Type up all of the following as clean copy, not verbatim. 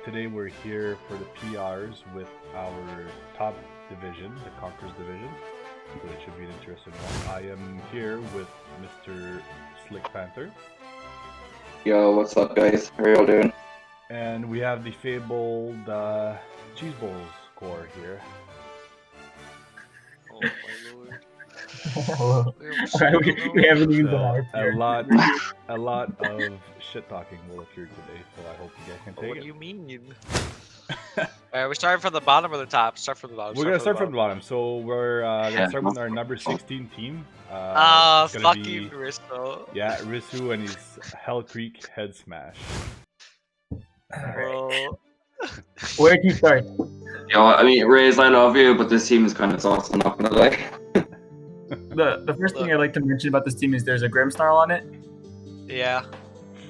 Today we're here for the PRs with our top division, the Conquerors division. So it should be an interesting one. I am here with Mr. Slick Panther. Yo, what's up, guys? How are y'all doing? And we have the fabled Cheese Bowls core here. Oh my lord. Hello. We haven't even done our A PR. lot of shit talking will appear today, so I hope you guys can take What it. do you mean? Alright, we're starting from the bottom or the top? Start from the bottom. We're gonna start from the bottom. So we're gonna start with our number 16 team. It's gonna fuck be- you, Risto. Yeah, Risu and his Hell Creek head smash. Bro. Where do you start? Yo, I mean, Riz, I love you, but this team is kind of sauce, I'm not gonna lie. The first thing I'd like to mention about this team is there's a Grimsnarl on it. Yeah.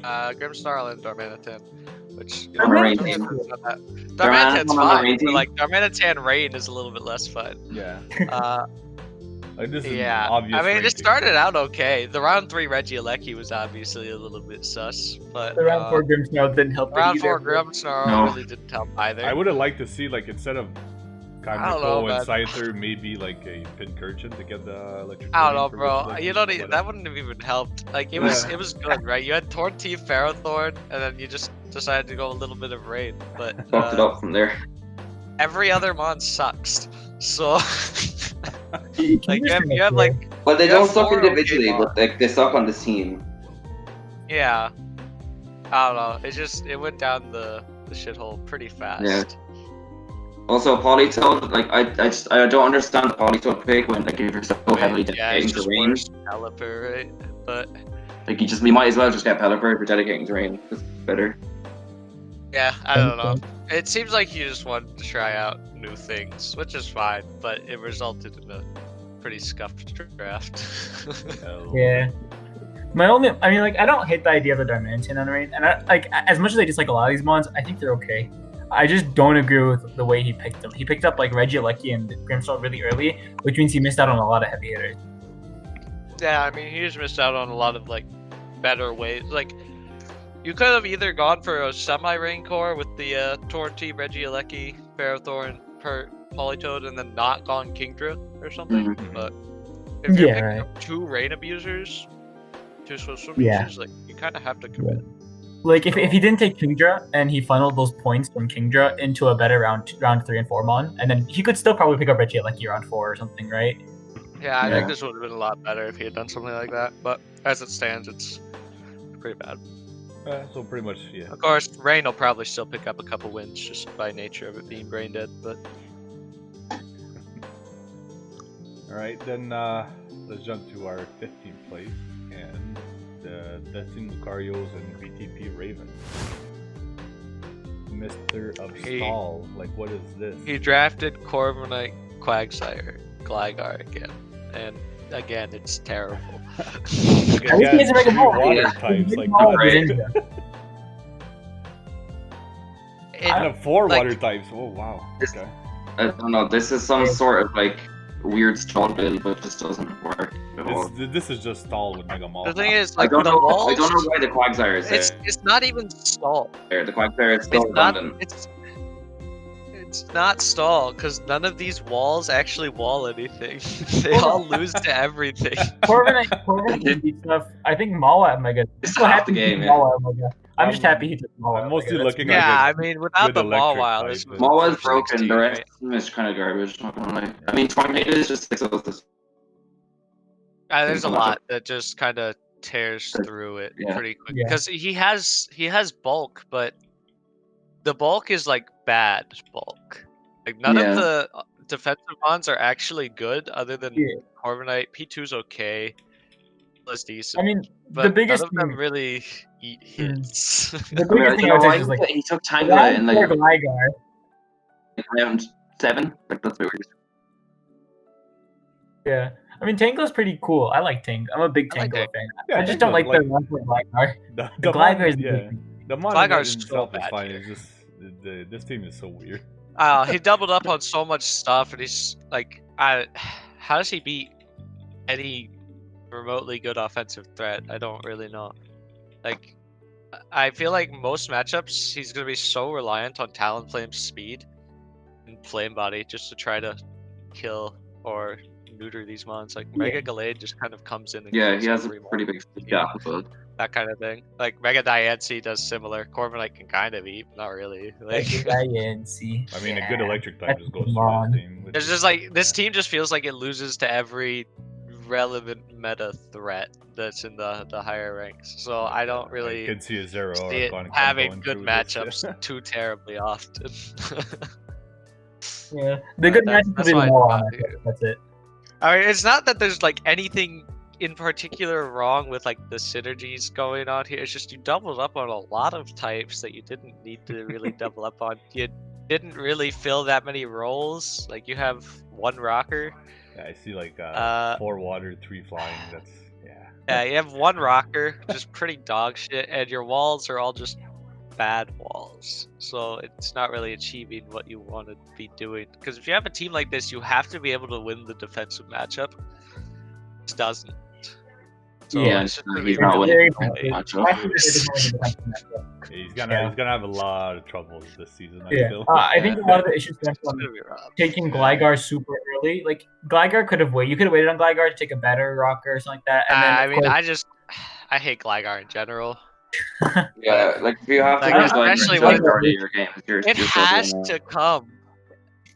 Grimsnarl and Darmanitan. Which, you Darmanitan. Darmanitan's fine, Darmanitan. but like Darmanitan Rain is a little bit less fun. Yeah. Uh, Like, this is yeah. obvious. I mean, it rating. started out okay. The round 3 Regieleki was obviously a little bit sus, but The round 4 Grimsnarl didn't help it round either. 4 Grimsnarl No. really didn't help either. I would have liked to see, like, instead of I don't know, Kamiko and man. Scyther, maybe like a Pincurchin to get the electric. I don't know, for bro. Risu, You don't but that wouldn't have even helped. Like it was good, right? You had Torn Teeth, Ferrothorn, and then you just decided to go a little bit of Rain. But Fucked it up from there. every other mon sucks. So You like can you have like But they You don't have suck 4 okay individually, mons. but like, they suck on the team. yeah. I don't know. It went down the shithole pretty fast. Yeah. Also, Polytoad, like, I don't understand the Polytoad pick when, like, if you're so heavily Yeah, it's dedicating to just rain. worse than Caliper, right? But Like, we might as well just get Pelipper for dedicating to rain. It's better. yeah, I don't know. It seems like you just wanted to try out new things, which is fine, but it resulted in a pretty scuffed draft. Yeah. I mean, like, I don't hate the idea of the Darmanitan on Rain, and as much as I dislike a lot of these mons, I think they're okay. I just don't agree with the way he picked them. He picked up like Regieleki and Grimsnarl really early, which means he missed out on a lot of heavy hitters. Yeah, I mean, he just missed out on a lot of like better ways. Like, you could have either gone for a semi-rain core with the Torty, Regieleki, Ferrothorn, Polytoad, and then not gone Kingdra or something. Mhm. But if you're Yeah, picking right. up 2 rain abusers, 2 swim Yeah. abusers, like you kind of have to commit. Like if he didn't take Kingdra and he funneled those points from Kingdra into a better round 3 and 4 mon, and then he could still probably pick up Regieleki round 4 or something, right? Yeah, I Yeah. think this would have been a lot better if he had done something like that. But as it stands, it's pretty bad. So pretty much, yeah. Of course, Rain will probably still pick up a couple wins just by nature of it being brain dead. But All right, then let's jump to our 15th place and the Destin Lucarios and BTP Raven. Mr. of He- Stall, like what is this? he drafted Corviknight, Quagsire, Gligar again, and again it's terrible. At least he has a Mega Ball. water Yeah. types, like Right. I have 4 like- water types. Oh wow. This- Okay. I don't know, this is some sort of, like, weird stall build, but it just doesn't work at all. This is just Stall with Mega Mall. The thing is, I like don't the know. walls, I don't know why the Quagsire is it's not even stall. there. The Quagsire is still It's not. redundant. It's not stall because none of these walls actually wall anything. They all lose to everything. Corviknight beat stuff. I think Mala at Mega. It's So half happy the he game, took yeah. Mala at Mega. I'm just I'm- happy he took Mala. I'm at mostly Mega. looking That's- at Yeah, I good- mean, without good the Maw electric Wow, type, this but- was Mawa is this was broken, extreme, the rest right? is kind of garbage, not gonna lie. I mean, Tornado is just 6 of this. There's a lot that just kind of tears through it Yeah. pretty quick Yeah. because he has bulk, but the bulk is like bad bulk. Like none Yeah. of the defensive mons are actually good, other than Yeah. Corviknight. P2's okay, was decent. I mean, but the biggest none of them thing, really eat hits. the I mean, biggest thing I would say is like he took Tangela round in 4 like Gligar. round 7. Like, that's weird. Yeah, I mean Tangela's pretty cool. I like Tang. I'm a big I like Tangela fan. Yeah, I just don't like the round 4 Gligar. the The Gligar is the yeah. big thing. The mon Gligar's in so itself is bad fine. here. It's just this team is so weird. He doubled up on so much stuff, and he's like, how does he beat any remotely good offensive threat? I don't really know. Like, I feel like most matchups he's gonna be so reliant on Talonflame's speed and Flame Body just to try to kill or neuter these mons. Like Mega Gallade just kind of comes in and Yeah, kills he has a every mon. pretty big speed gap, but That kind of thing. Like Mega Diancie does similar. Corviknight can kind of eat, but not really. Like Diancie. I mean, a good electric type just goes Come through on. this team. which it's is- just like this yeah. team just feels like it loses to every relevant meta threat that's in the higher ranks. So I don't I really could see a zero or see it Conqueror having going good through this. matchups too terribly often. Yeah, the good That's- matchup that's would be why the I Maul thought, matchup. That's it. I mean, it's not that there's like anything in particular wrong with like the synergies going on here. It's just you doubled up on a lot of types that you didn't need to really double up on. You didn't really fill that many roles. Like you have one rocker. Yeah, I see like 4 water, 3 flying. That's Yeah, you have one rocker, which is pretty dog shit, and your walls are all just bad walls. So it's not really achieving what you want to be doing. Because if you have a team like this, you have to be able to win the defensive matchup. This doesn't. So Yeah, it's just gonna he's be not really winning. annoying. he's gonna have a lot of troubles this season. I Yeah, feel. I think a lot of the issues stem It's from gonna be rough. taking Gligar super early. Like Gligar could have waited. You could have waited on Gligar to take a better rocker or something like that. And then, I of mean, course- I hate Gligar in general. yeah, like if you have to Like, go especially like when majority of your game, you're It still has doing to come.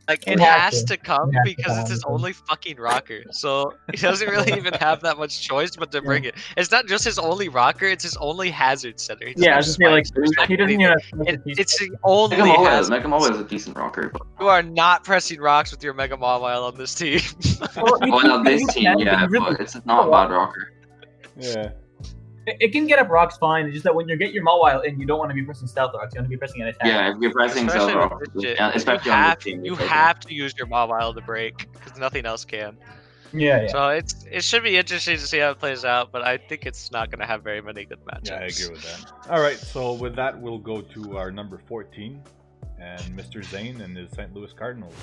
Like It it has has to. to come It has to because come, it's his honestly. only fucking rocker. So he doesn't really even have that much choice but to bring it. It's not just his only rocker; it's his only hazard center. He doesn't yeah, I have was just saying, like spikes or he doesn't anything. even have It's the Mega only Mole hazard. Mega Mole is a decent rocker, but You are not pressing rocks with your Mega Mawile on this team. well, not this team, yeah, but it's not a bad rocker. Yeah. It can get up rocks fine. It's just that when you get your Mawile in, you don't want to be pressing stealth rocks. You want to be pressing an attack. Yeah, if you're pressing Especially Silver, with this shit. especially you on have, this team, you it's okay. have to use your Mawile to break because nothing else can. Yeah. So it should be interesting to see how it plays out, but I think it's not going to have very many good matchups. Yeah, I agree with that. All right, so with that, we'll go to our number 14, and Mr. Zane and his St. Louis Cardinals.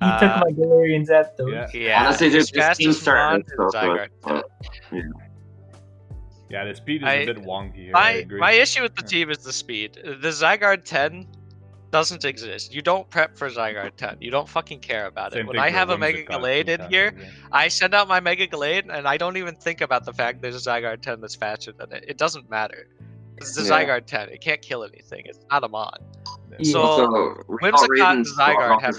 He took my Galarian Zapdos. Yeah. Yeah, Honestly, his this team fastest mon started is so Zygarde. good, but Yeah, the speed is a bit wonky here. I agree. My issue with the team is the speed. The Zygarde 10 doesn't exist. You don't prep for Zygarde 10. You don't fucking care about it. Same When thing I for have a Whimsicott Mega Gallade in sometimes, here, yeah. I send out my Mega Gallade and I don't even think about the fact there's a Zygarde 10 that's faster than it. It doesn't matter. It's the Yeah. Zygarde 10. It can't kill anything. It's not a mon. Yeah. So also, Whimsicott and Zygarde have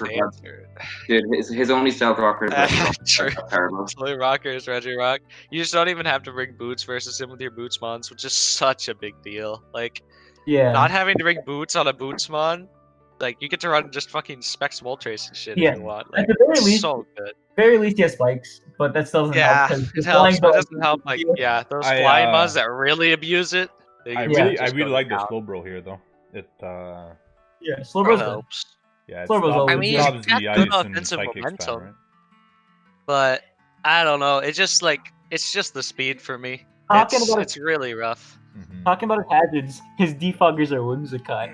Dude, answer. his only stealth rocker is True. terrible. Absolutely rocker is Regirock. You just don't even have to bring boots versus him with your boots mons, which is such a big deal. Like Yeah. not having to bring boots on a boots mon, like you get to run just fucking Specs Moltres and shit Yeah. if you want. At Like the very it's least, so good. very least he has spikes, but that still doesn't Yeah, help. 'cause it the helps, flying but it ball- doesn't help like yeah, those I, flying mons that really abuse it. they I can really, just I really go like the down. Slowbro here, though. It, Yeah, Bro Slowbro's good. helps. yeah, it Slowbro's stops, always I mean, it he's stops got the good ice and offensive psychic spam, momentum. right? But I don't know. It just like it's just the speed for me. Talking about It's really rough. Mhm. Talking about his hazards, his defoggers are Whimsicott.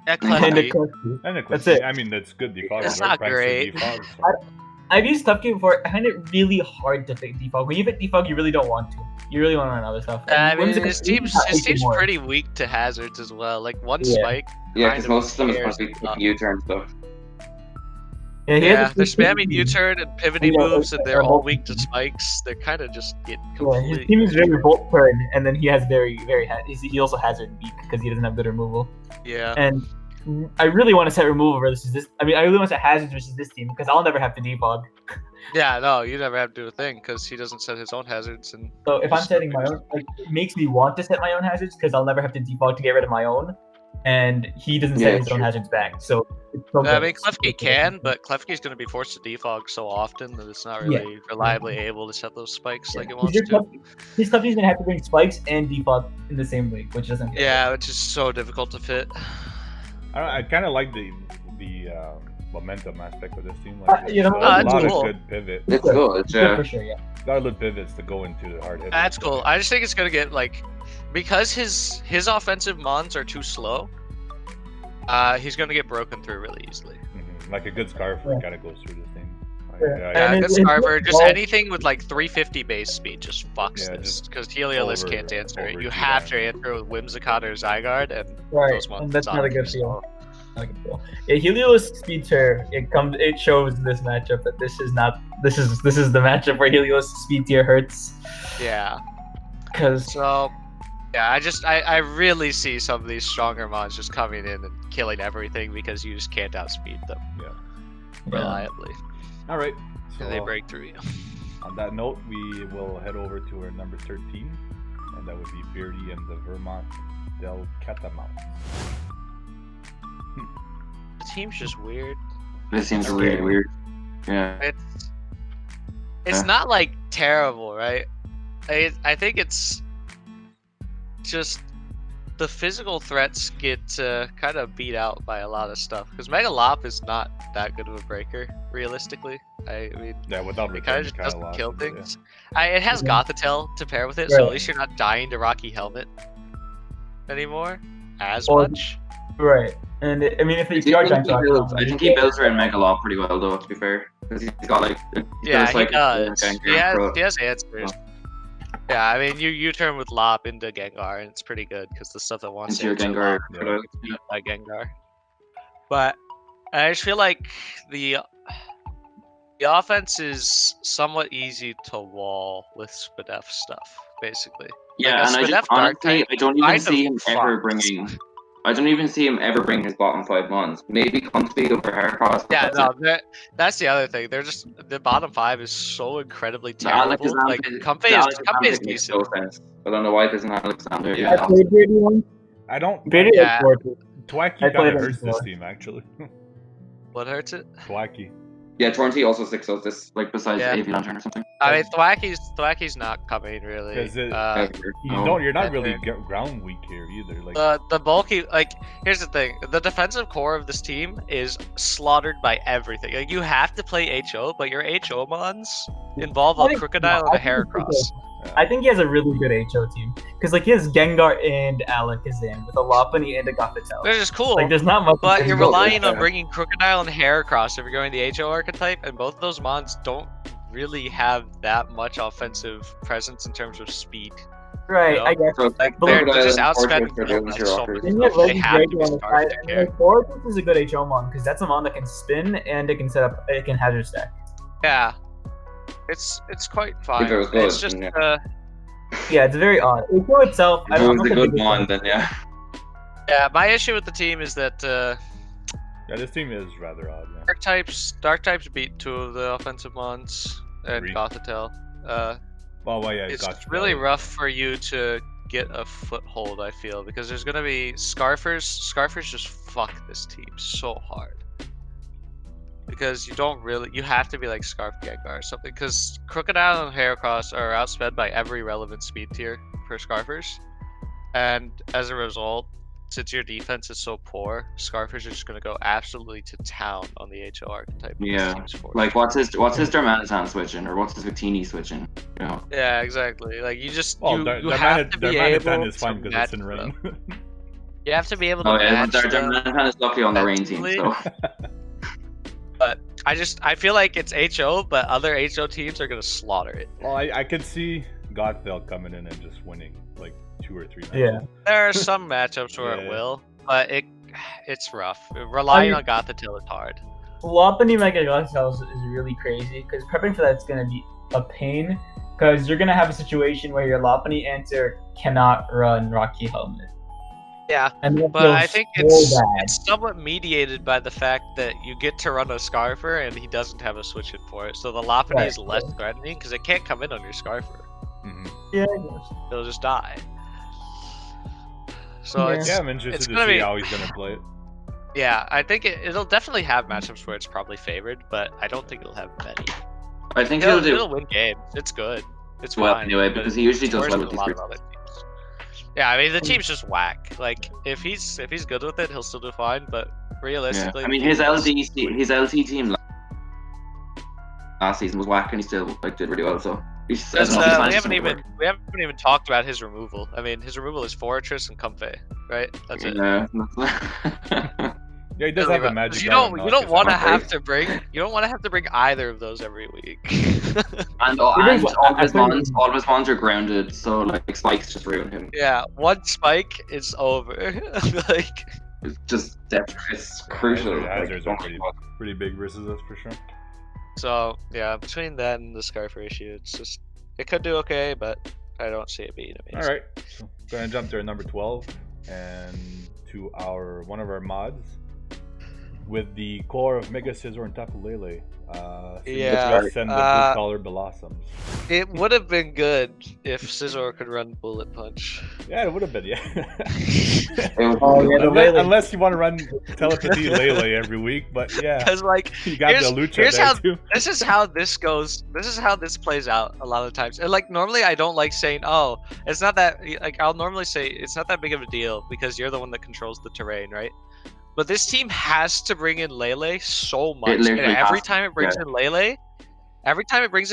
That and Clefty, Eclipse. And it That's it. I mean, that's good defog. It's right? not Prankster great. defog, so- I've used Tough Game before. I find it really hard to fake defog. When you hit defog, you really don't want to. You really want to run other stuff. I And mean, Whimsicott- his team's Whimsicott more. pretty weak to hazards as well. Like one Yeah. spike. Yeah, kind because of most of them is tears supposed to be it up. U-turn stuff. Yeah, he Yeah, has a they're good spamming team. U-turn and pivoting Yeah, moves, and they're they're all both- weak to spikes. They're kind of just getting Yeah, his completely. team is very Volt turn, and then he has he also hazard weak because he doesn't have good removal. Yeah. And I really want to set removal versus this. I mean, I really want to set hazards versus this team because I'll never have to defog. Yeah, no, you never have to do a thing because he doesn't set his own hazards. And So if I'm setting my own, like, it makes me want to set my own hazards because I'll never have to defog to get rid of my own, and he doesn't set Yeah, his own true. hazards back. So it's so I good. mean, Klefki can, but Klefki's going to be forced to defog so often that it's not really reliably able to set those spikes like it wants to. His company's gonna have to bring spikes and defog in the same week, which doesn't. Get Yeah, which is so difficult to fit. I kind of like the momentum aspect of this team. Like, you know, there's a it's lot cool. of good pivot. It's good, good yeah. for sure. Yeah. A lot of good pivots to go into the hard hit. That's cool. I just think it's going to get like because his offensive mons are too slow. He's going to get broken through really easily. Like a good scarf, Yeah. kind of goes through this thing. Yeah, And good it's Scarver. Just all- anything with like 350 base speed just fucks Yeah, this just because Heliolisk can't answer it. over You do have that. to answer with Whimsicott or Zygarde, and Right, those ones. and that's not a good feel. Not a good feel. Yeah, Helios Speed Tier. It shows this matchup that this is the matchup where Helios Speed Tier hurts. Yeah. Because So, yeah, I really see some of these stronger mons just coming in and killing everything because you just can't outspeed them reliably. All right. So And they break through you. on that note, we will head over to our number 13, and that would be Beardy and the Vermont Del Catamount. The team's just weird. This seems Okay. really weird. Yeah. It's Yeah. not like terrible, right? I think it's just the physical threats get kind of beat out by a lot of stuff because Megalop is not that good of a breaker realistically. I mean, Yeah, without it kind return, of just kinda doesn't lost kill it, things. It has Yeah. Gothitelle to pair with it, so Right. at least you're not dying to Rocky Helmet anymore as Or- much. right, and I mean if I you think are he trying to builds- I think he builds around Megalop pretty well, though, to be fair. Because he's got, like... Yeah, he like, does. Gengar, He has answers. Yeah, I mean, you turn with Lop into Gengar, and it's pretty good because the stuff that wants into your to Gengar. Yeah. Pro. gets beat by Gengar. But I just feel like the offense is somewhat easy to wall with Spadef stuff, basically. Yeah, Like a and I Spadef just Dark honestly, type I don't even kind see of him ever fucks. bringing. I don't even see him ever bring his bottom 5 mons. Maybe Comfy over Heracross. but Yeah, that's no, it. that's the other thing. They're just the bottom 5 is so incredibly The Alakazam terrible. Like pick- Comfey the is Alakazam Comfey is pick makes decent. no sense. I don't know why there's an Alexander. Yeah. I played Beardy one. I don't. Beardy Yeah. like 4. Thwacky I kind played of him hurts this before. team, actually. What hurts it? Thwacky. Yeah, Torrentee also 6 of this, like besides Yeah. AV Lantern or something. I mean, Thwacky's not coming really. 'Cause it- You're not really ground weak here either. Like The bulky, like, here's the thing: the defensive core of this team is slaughtered by everything. Like, you have to play HO, but your HO mons involve I a think- Crocodile no, and a I think it's Heracross. I think he has a really good HO team because like he has Gengar and Alakazam with a Lopunny and a Gothitelle. Which is cool. Like there's not much. But to you're do. relying on yeah. bringing Crocodile and Heracross if you're going the HO archetype, and both of those mons don't really have that much offensive presence in terms of speed. Right, you know? I guess. So, Like, But they're Crocodile just and outspending Fortress are doing like, your so rockers. many Then you have stuff. They Reggie have to Drago be on the Scarf side, to and care. like Fortress is a good HO mon because that's a mon that can spin and it can set up, it can hazard stack. Yeah, it's quite fine. If it was good, it's just then yeah. Yeah, it's very odd. HO itself, I If it don't was know. a good one, then yeah. yeah. My issue with the team is that yeah, this team is rather odd. Yeah. Dark types beat 2 of the offensive mons and Three. Gothitelle. Well, yeah, It's gotcha. really rough for you to get a foothold, I feel, because there's gonna be Scarfers. Scarfers just fuck this team so hard. Because you have to be like Scarf Gengar or something, because Crocodile and Heracross are outsped by every relevant speed tier for Scarfers. And as a result, since your defense is so poor, Scarfers are just gonna go absolutely to town on the HO archetype. because Yeah, this team's forced. Like, what's his Darmanitan switching, or what's his Victini switching? You know. Yeah, exactly. Like you just Well, you have to be able is fine to because match it's in rain. them. You have to be able to Oh yeah, match them. Darmanitan is luckily on the rain team, so. But I feel like it's HO, but other HO teams are gonna slaughter it. Well, I could see Godfell coming in and just winning like 2 or 3 matches. Yeah. There are some matchups where Yeah. it will, but it's rough. Relying I on Gothitelle is hard. Lopunny Mega Gothitelle is really crazy because prepping for that's gonna be a pain because you're gonna have a situation where your Lopunny answer cannot run Rocky Helmet. Yeah, And that but feels I think so it's bad. somewhat mediated by the fact that you get to run a Scarfer and he doesn't have a switch in for it, so the Lopunny Right. is less threatening because it can't come in on your Scarfer. Mhm. Yeah, I guess. It'll just die. So Yeah. it's Yeah, I'm interested it's to gonna see be- how he's gonna play it. Yeah, I think it'll definitely have matchups where it's probably favored, but I don't think it'll have many. I think he'll It'll do win games. It's good. It's well fine. anyway, but because he usually it's does worse well than with a these lot of groups. other teams. Yeah, I mean the team's just whack. Like if he's good with it, he'll still do fine. But Yeah. realistically, I mean, the his team is- LT team last season was whack, and he still like did really well. So he's, I That's, don't know, he's we managed haven't to make it even we haven't even talked about his removal. I mean, his removal is Fortress and Comfey, right? That's work. it. Yeah. Yeah, he does have a magic. You item, don't though, you don't like want to it's have to bring either of those every week. And, He all brings- I his played- mons, all of his mons are grounded, so like spikes just ruin him. Yeah, one spike, it's over. Like, It's just it's Yeah, crucial. hazards like, are pretty big versus us for sure. so yeah, between that and the Scarf ratio, it's just it could do okay, but I don't see it being All amazing. right, so gonna jump to our number 12 and to one of our mods with the core of Mega Scizor and Tapu Lele. Yeah, Send the blue collar blossoms. It would have been good if Scizor could run Bullet Punch. Yeah, it would have been, yeah. Oh, yeah, the Lele. Unless you want to run Telepathy Lele every week, but yeah, Because like you got the Lucha here's there how too. this is how this goes. This is how this plays out a lot of times. And like normally I don't like saying, oh, it's not that like I'll normally say it's not that big of a deal because you're the one that controls the terrain, right? But this team has to bring in Lele so much. And literally every has to, time it brings in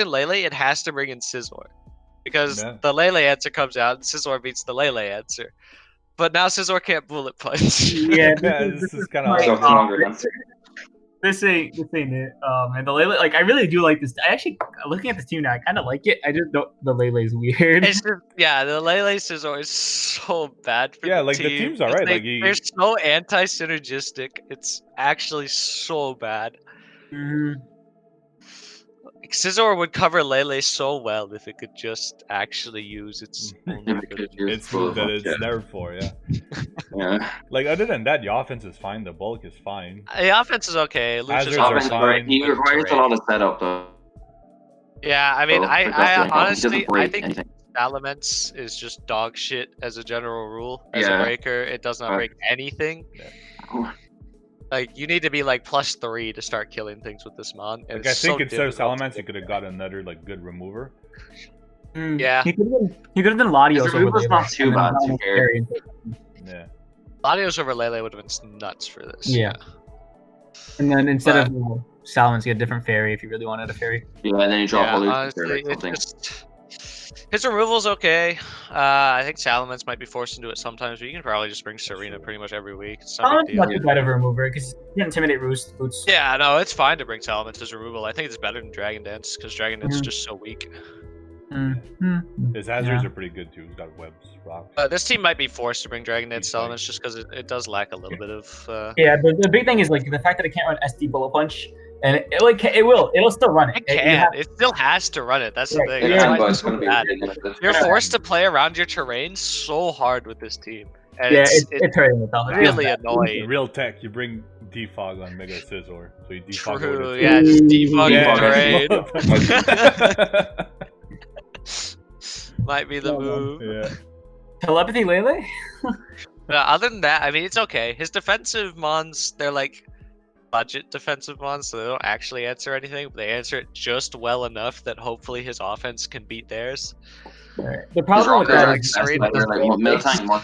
Lele, it has to bring in Scizor. Because Yeah. the Lele answer comes out and Scizor beats the Lele answer. But now Scizor can't bullet punch. Yeah, Yeah, this is kind my- of So it's longer answer. This ain't it. And the Lele, like I really do like this. I actually looking at this team now, I kind of like it. I just don't. The Lele's weird. It's just, yeah, the Lele Scizor is so bad for Yeah, the like, the team. team's alright, like, They're so anti-synergistic. It's actually so bad. Mhm. Scizor would cover Lele so well if it could just actually use its If only it could use it's full move that of it's yeah. there for, yeah. Yeah. Like other than that, the offense is fine, the bulk is fine. The offense is okay. Lucia's Hazards are Offense, fine. he requires a lot of setup though. Yeah, I mean, So, I that's the only problem. He honestly, doesn't I break think anything. Salamence is just dog shit as a general rule. As a Yeah. breaker, it does not Uh, break anything. Like, you need to be like +3 to start killing things with this mon. And Like I it's think so instead of difficult to Salamence, you get could have right. got another like good remover. Yeah. He could have done Latios His over removal's Lele, not too and then bad, to be Dominic fair. Perry. Yeah. Latios over Lele would have been nuts for this. Yeah. And then instead But- of Salamence, you get a different fairy if you really wanted a fairy. Yeah, and then you drop Yeah, all these honestly, or it's something. just his removal's okay. I think Salamence might be forced into it sometimes, but you can probably just bring Serena pretty much every week. It's not a Salamence big is not deal. too bad of a remover because you can intimidate Roost boots. Yeah, no, it's fine to bring Salamence as removal. I think it's better than Dragon Dance because Dragon Dance is Mhm. just so weak. His hazards Yeah. are pretty good too. He's got webs, rocks. This team might be forced to bring Dragon Dance He's fine. Salamence just because it does lack a little bit of. Yeah, but the big thing is like the fact that it can't run SD Bullet Punch, and it'll still run it. It You can. have- It still has to run it. That's the Right, thing. yeah, That's Yeah, why but it's it's so gonna be bad. ridiculous. You're Yeah. forced to play around your terrain so hard with this team, and yeah, it's it's hurting itself. It feels really bad. annoying. Real tech, you bring defog on Mega Scizor, so you defog True. over Yeah, just Ooh, defog yeah. the terrain. Might be the Yeah, man. move. Yeah. Telepathy Lele? Other than that, I mean, it's okay. His defensive mons, they're like budget defensive mons, so they don't actually answer anything, but they answer it just well enough that hopefully his offense can beat theirs. The His problem with rockers that are is best, Serena they're is like great. Miltank Mon-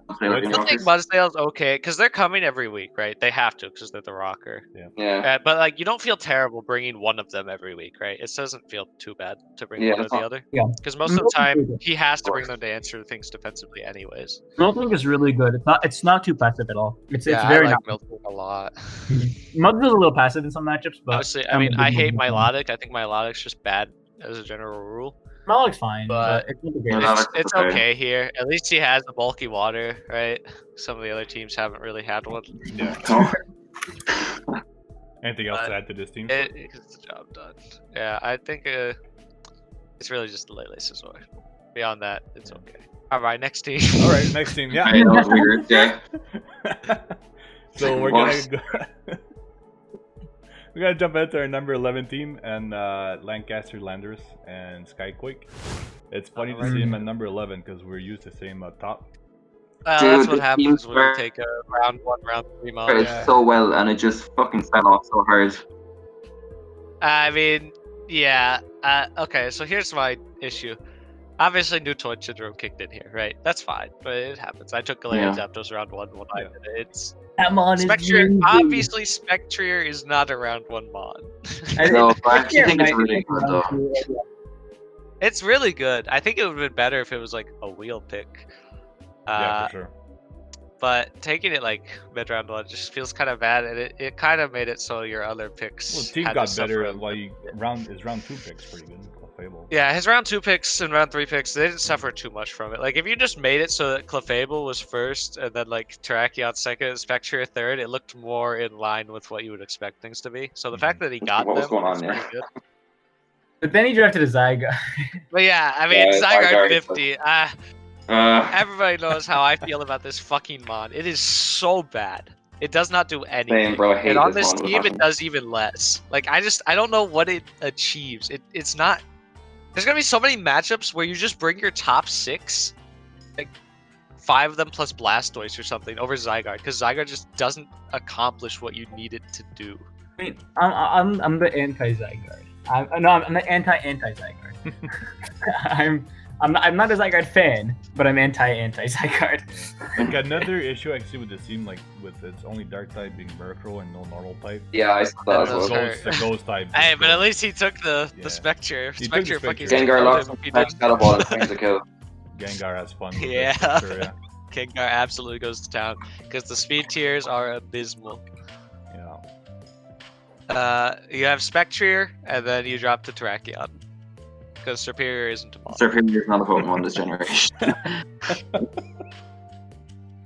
What's I think Mudsdale's okay because they're coming every week, right? They have to because they're the rocker. Yeah. But like, you don't feel terrible bringing one of them every week, right? It doesn't feel too bad to bring Yeah, one or it's the not- other. Yeah. Because most of the Milton's time really good. he has to Of bring course. them to answer things defensively, anyways. Milton is really good. It's not too passive at all. It's Yeah, very I like not. Milton a lot. Mud's is a little passive in some matchups, but Honestly, I I'm a mean, big I hate Mud's fan. Milotic. I think Milotic's just bad as a general rule. Malik's fine, But- but it's not the Yeah, greatest. Malik's It's okay. okay here. At least he has the bulky water, right? Some of the other teams haven't really had one. Yeah. Oh, Anything else But to add to this team? It gets the job done. Yeah, I think it's really just the Lele Scizor. Beyond that, it's okay. All right, next team. All right, next team. Yeah. right, that was weird. Yeah. So we're What? gonna go. We're gonna jump into our number 11 team and Lancaster Landers and Skyquake. It's funny to see him at number 11 because we're used to seeing him up top. That's Dude, what the happens teams when you were- take a round 1, round 3 mod. Started Yeah. so well, and it just fucking fell off so hard. I mean, yeah. Okay, so here's my issue. Obviously, new Toad Syndrome kicked in here, right? That's fine, but it happens. I took Galarian Zapdos round 1 when I Yeah. did it. It's That mon is Spectrier. really Obviously, Spectrier is not a round 1 mod. good. No, but I actually Spectrier think it's might really be good, round though. two, It's really good. I think it would have been better if it was like a wheel pick. Yeah, for sure. but taking it like mid-round 1 just feels kind of bad, and it kind of made it so your other picks. Well, team had to got suffer better. a Well, bit. his round 2 picks pretty good. Clefable. Yeah, his round 2 picks and round 3 picks, they didn't suffer too much from it. Like, if you just made it so that Clefable was first, and then, like, Terrakion second, Spectre third, it looked more in line with what you would expect things to be. So the fact that he got What was them going is on, pretty yeah. good. But then he drafted a Zygarde. But yeah, I mean, Yeah, Zygarde Zygarde, 50, everybody knows how I feel about this fucking mon. It is so bad. It does not do anything. Same, bro. I hate And on this this mon with team, it passion. does even less. Like, I don't know what it achieves. It's not... There's gonna be so many matchups where you just bring your top 6, like 5 of them plus Blastoise or something, over Zygarde, because Zygarde just doesn't accomplish what you need it to do. I mean, I'm the anti-Zygarde. I'm the anti-Zygarde. I'm not a Zygarde fan, but I'm anti-Zygarde. Like another issue I see with this team, like with its only dark type being Murkrow and no normal type. Yeah, I saw that as Those well. hurt. The ghost type. Hey, just but at goes- least he took the Yeah. Spectre. He took Spectre the fucking Spectre. Gengar killed locks him. him, He next did- Shadow Ball, and claims the kill. Gengar has fun. With Yeah. this for sure, yeah. Gengar absolutely goes to town because the speed tiers are abysmal. Yeah. You have Spectre, and then you drop to Terrakion. Because Superior isn't a mon. Serpent is not a Pokemon this generation.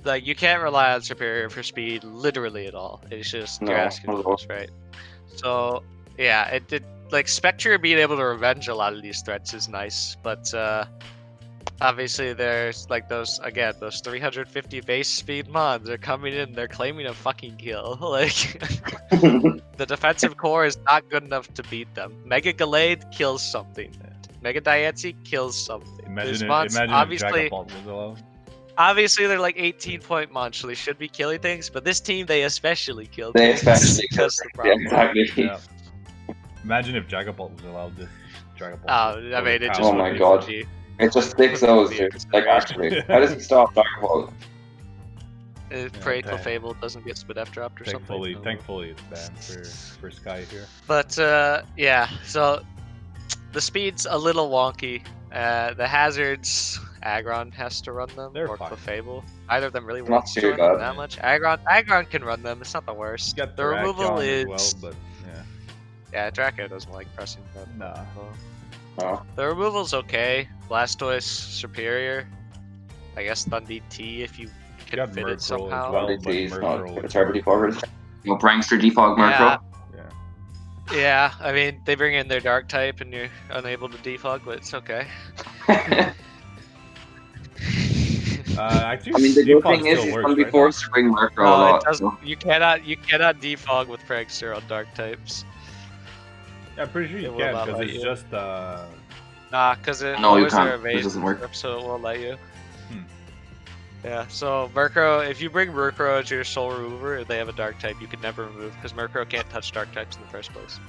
Like, you can't rely on Superior for speed literally at all. It's just, No, you're asking not at all. lose, right? So, yeah, it did. Like, Spectre being able to revenge a lot of these threats is nice, but obviously there's, like, those 350 base speed mons are coming in, they're claiming a fucking kill. Like, the defensive core is not good enough to beat them. Mega Gallade kills something. Mega Diancie kills something. These mons, Imagine obviously, if Dragapult was allowed. obviously they're like 18-point mons, so they should be killing things, but this team, they especially kill They things. especially kill That's the Yeah, problem. exactly. Yeah. Imagine if Dragapult was allowed this. Dragapult. Oh, I mean, it just Oh my would God. be- It just sticks those, dude. Like, actually. How does he stop Dark Ball? Pray damn. Clefable doesn't get spit F dropped or Thankfully, something. thankfully it's banned for Sky here. But yeah, so the speed's a little wonky. The hazards, Aggron has to run them, They're or fine. Clefable. Either of them really Not wants to too run them bad. that much. Aggron can run them. It's not the worst. You got The removal Terrakion is as well, but yeah. yeah, Draco doesn't like pressing them. Nah. Oh. The removal's okay. Blastoise superior. I guess Thundee T if you You can got fit Murkrow it somehow. as well, Well, but it's not Murkrow a is terrible defogger. No, Prankster defog Yeah. Murkrow. Yeah. Yeah, I mean they bring in their dark type and you're unable to defog, but it's okay. Actually, I mean, the good Defog thing is still he's works, going to be right? forced to bring Murkrow a No, it lot. doesn't. so- You cannot defog with Prankster on dark types. Yeah, I'm pretty sure you It will can not because let it's you. just Nah, because it No, you lowers their can't. It evasion, doesn't work. so it won't let you. Hmm. Yeah, so Murkrow, if you bring Murkrow as your sole remover and they have a dark type, you can never remove because Murkrow can't touch dark types in the first place.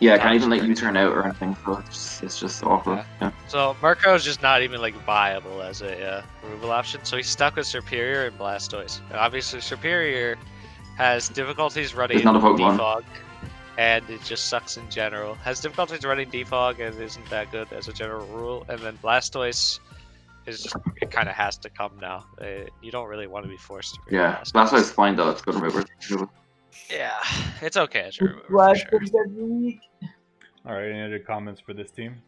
Yeah, I can't even let you turn out or anything, so it's just awful. Yeah. Yeah. So Murkrow is just not even like viable as a removal option. So he's stuck with Superior and Blastoise. And obviously, Superior has difficulties running It's not a Pokemon. defog, and it just sucks in general. Has difficulties running defog and isn't that good as a general rule. And then Blastoise is just it kind of has to come now. You don't really want to be forced to bring Yeah, that's why it's fine though. It's good remover. Yeah, it's okay as a remover for sure. Blastoise every week. All right. Any other comments for this team?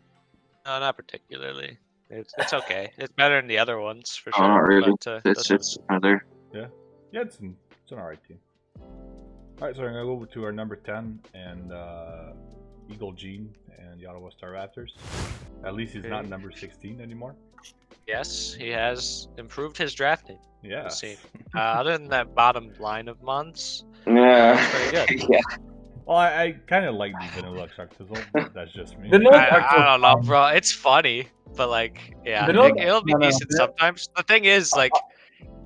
No, not particularly. It's okay. It's better than the other ones for Oh, sure. not really. But, It's that's- kind of there. Yeah, it's an alright team. All right, so I'm gonna go over to our number 10 and Eagle Gene and the Ottawa Star Raptors. At least he's not Okay. number 16 anymore. Yes, he has improved his drafting. Yeah. Let's see. Other than that bottom line of months, Yeah. pretty good. yeah. Well, I kind of like the Vanilla Sharktizzle, but that's just me. Vanilla- I don't know, bro. It's funny, but like, yeah, Vanilla- it'll be no, no, decent no. sometimes. The thing is, like,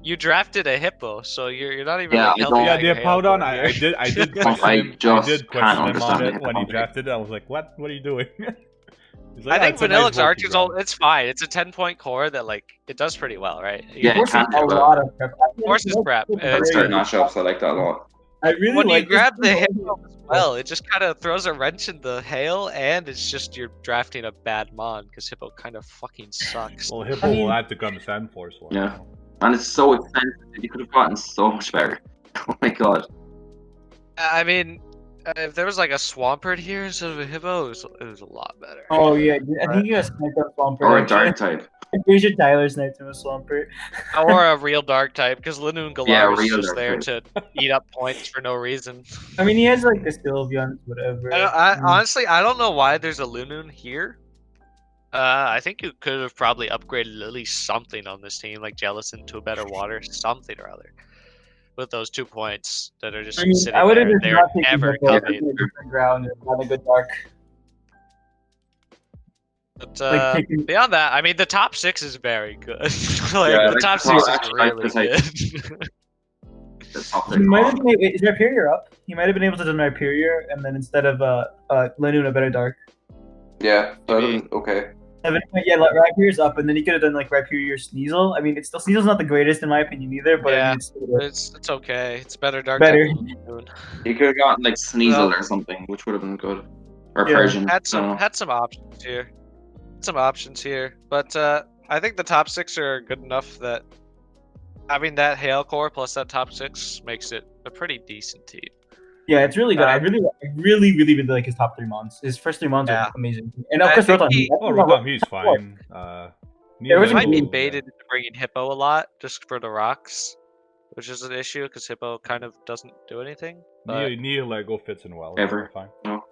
you drafted a hippo, so you're not even Yeah, like I helping don't- Yeah, out the your Hippowdon, Hailstorm I here. did I question him. I just did can't question him on understand it the when he Hippowdon. drafted it. I was like, what are you doing? He's I "Ah, think it's a nice Vanillix bulky Article, drop." it's fine. It's a 10-point core that like it does pretty well, right? Yeah, it Forces can't a do well. lot of prep. Forces prep, and it's Start good. matchups, I like that a lot. I really When like you grab the this hippo as well, it just kind of throws a wrench in the hail, and it's just you're drafting a bad mon because hippo kind of fucking sucks. Well, Hippo I mean- will have to come Sandforce one. Yeah. And it's so expensive. You could have gotten so much better. Oh my god. I mean, if there was like a Swampert here instead of a Hippo, it was a lot better. Oh yeah, I think you guys sniped up Swampert. Or a actually. dark type. I'm pretty sure Tyler sniped him with Swampert. Or a real dark type, because Linoon Galar Yeah, is real just dark there type. to eat up points for no reason. I mean, he has like the Sylveon, whatever. Honestly, I don't know why there's a Linoon here. I think you could have probably upgraded at least something on this team, like Jellicent to a better water, something or other. With those 2 points that are just I mean, sitting I would have there, just they're not taken never Hippo to coming. a different ground and not a good dark. But Like taking- beyond that, I mean, the top 6 is very good. Like Yeah, the like, top well, 6 is actually, I really was like- good. The top He six. might have been, wait, is Rhyperior up? He might have been able to do Rhyperior, and then instead of Linoon, a better dark. Yeah, that Maybe. was okay. Yeah, Rhyperior's up, and then he could have done like Rhyperior Sneasel. I mean, it's still Sneasel's not the greatest in my opinion either, but I Yeah. mean, it's still It's okay. It's better dark Better. type than Linoon. You could have gotten like Sneasel Well- or something, which would have been good. Or Yeah. Persian. Had I don't know. some options here. But I think the top 6 are good enough that having that Hail Core plus that top 6 makes it a pretty decent team. Yeah, it's really good. I Um, really like his top 3 mons. His first 3 mons Yeah. are amazing. And of I course, think Rotom. he- Oh, Rotom, he's fine. There was He might be Ooh. baited into bringing Hippo a lot just for the rocks, which is an issue because Hippo kind of doesn't do anything. But Nihilego fits in well. Ever. Fine. And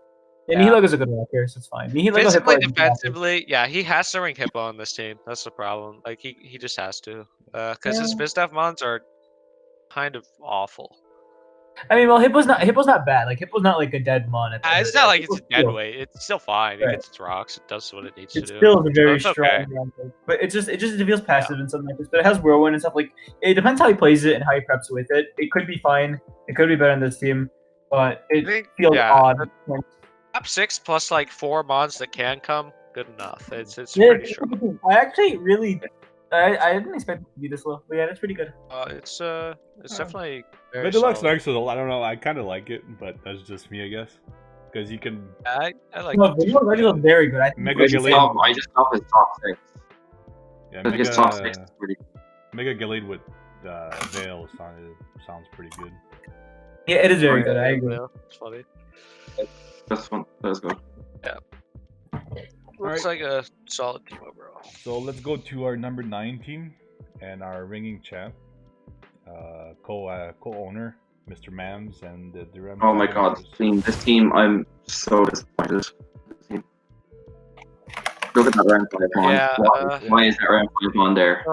Yeah. Nihilogo's a good rocker, so it's fine. Nihilego physically, Hippo is defensively, yeah, he has to ring Hippo on this team. That's the problem. Like he just has to, because his Yeah. Fizdef mons are kind of awful. I mean, well, Hippo's not bad. Like Hippo's not like a dead mon. At the end It's of the not day. like it's a Hippo's dead still- weight. It's still fine. It Right. gets its rocks. It does what it needs to It do. still is a very So it's strong okay. round pick. But it feels passive in something like this. But it has Whirlwind and stuff. Like it depends how he plays it and how he preps with it. It could be fine. It could be better in this team, but it I think, feels yeah, odd. Top 6 plus like 4 mons that can come, good enough. It's Yeah, pretty strong. I actually really, I didn't expect it to be this low. But yeah, that's pretty good. It's definitely very But Deluxe solid. Nexus, I don't know. I kind of like it, but that's just me, I guess. Because you can. I like No, Vanilla Regi's very good. I think Mega I just Gillian. thought his top 6. Yeah, But his top 6 is pretty Mega Gallade with Veil sounds pretty good. Yeah, it is very Oh, good. I agree. Yeah, it's funny. That's fun. That was good. Looks like a solid team overall. So let's go to our number 9 team and our ringing champ, co-owner, Mr. Mams, and the Durham. Oh my god, this team, I'm so disappointed. This team. Look at that round 5 mon. Yeah, Why is that round 5 mon there?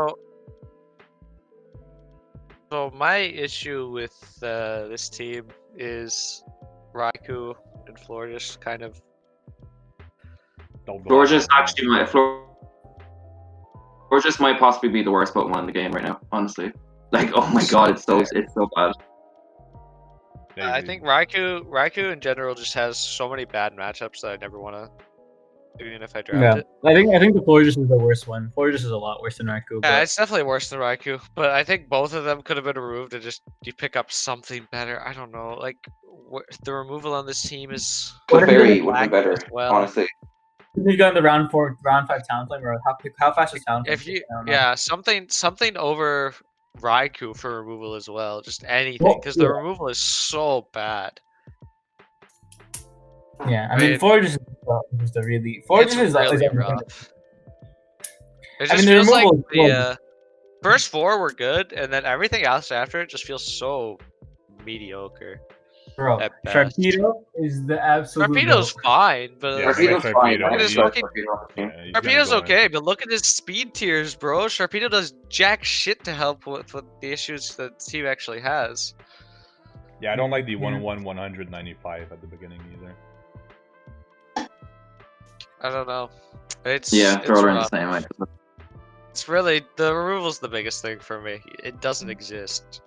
So my issue with this team is Raikou and Florges kind of. Florges actually might. Florges might possibly be the worst Pokemon in the game right now, honestly. Like, oh my god, it's so bad. I think Raikou in general just has so many bad matchups that I never want to. Even if I draft Yeah, it. I think the Florges is the worst one. Florges is a lot worse than Raikou. Yeah, But it's definitely worse than Raikou, but I think both of them could have been removed and just you pick up something better. I don't know, like the removal on this team is Clefairy would be lacking better, as well. honestly. you got in the round 5 talent flame, or how fast is talent flame? If you I don't know. yeah, something over Raikou for removal as well, just anything, Well, because the yeah. removal is so bad. Yeah, I mean, Wait. Florges is the really Florges It's is really everything. rough. It I just mean, the feels like removal is the first 4 were good, and then everything else after it just feels so mediocre. Bro, at best. Sharpedo is the absolute. Torpedo's goat. fine, but Yeah, Sharpedo's Sharpedo, fine. Sharpedo, I just yeah. like Sharpedo off the team. he's gonna Sharpedo's go in. okay, but look at his speed tiers, bro. Sharpedo does jack shit to help with the issues that the team actually has. Yeah, I don't like the Yeah. 101 195 at the beginning either. I don't know. It's Yeah, it's throw it around the rough. same way. It's really the removal's the biggest thing for me. It doesn't exist.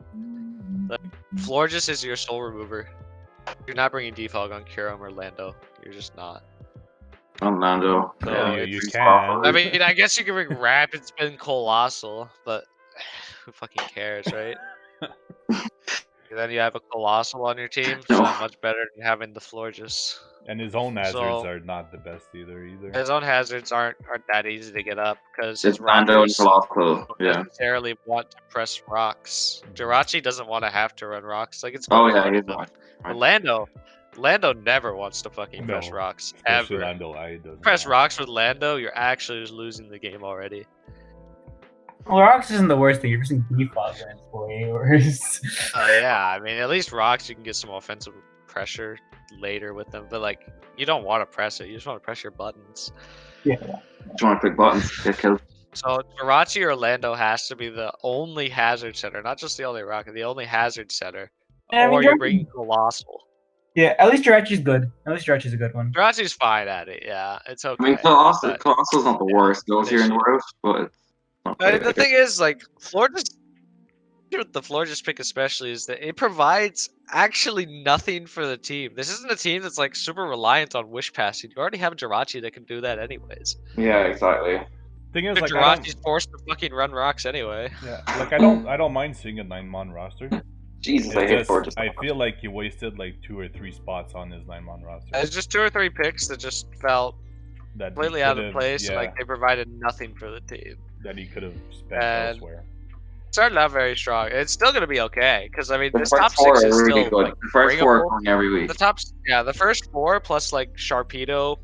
Like, Florges is your sole remover. You're not bringing Defog on Kyurem or Lando. You're just not. On Lando. So Yeah, it's- you can. I mean, I guess you can bring Rapid Spin Colossal, but who fucking cares, right? Then you have a Colossal on your team. It's No. not much better than having the Florges. And his own hazards So- are not the best either. His own hazards aren't that easy to get up because It's his Lando and rockers Colossal. don't Yeah. necessarily want to press rocks. Jirachi doesn't want to have to run rocks. Like it's Oh good yeah, for he's him. right. But Lando never wants to fucking press No, rocks Especially ever. Lando I doesn't Press want. rocks with Lando, you're actually just losing the game already. Well, rocks isn't the worst thing. You're using default, and it's way worse. Yeah, I mean at least rocks you can get some offensive pressure later with them, but like you don't want to press it. You just want to press your buttons. Yeah. Just want to click buttons, get killed. So Jirachi or Lando has to be the only hazard setter, not just the only rocket, the only hazard setter. Yeah, I mean, Or you're Jirachi- bringing Colossal. Yeah, at least Jirachi's good. At least Jirachi's a good one. Jirachi's fine at it, yeah. It's okay. I mean, but- Colossal's not the worst. Goes here in the world, but it's not I mean, great, the I guess. thing is, like, Florida's with the Florida's pick especially is that it provides actually nothing for the team. This isn't a team that's like super reliant on wish passing. You already have Jirachi that can do that anyways. Yeah, exactly. Thing is, like, I Jirachi's don't, forced to fucking run rocks anyway. yeah, like I don't mind seeing a 9-man roster. Jesus, It's I hate just, Fortress. I feel like you wasted like 2 or 3 spots on his 9-man roster. It's just 2 or 3 picks that just felt That he completely out of could've- place. Yeah, And, like they provided nothing for the team. that he could have spent And- elsewhere. Started out very strong. It's still gonna be okay because I mean The this first top four 6 are is really still good. like, The first four are bringable. going every week. the first 4 plus like Sharpedo,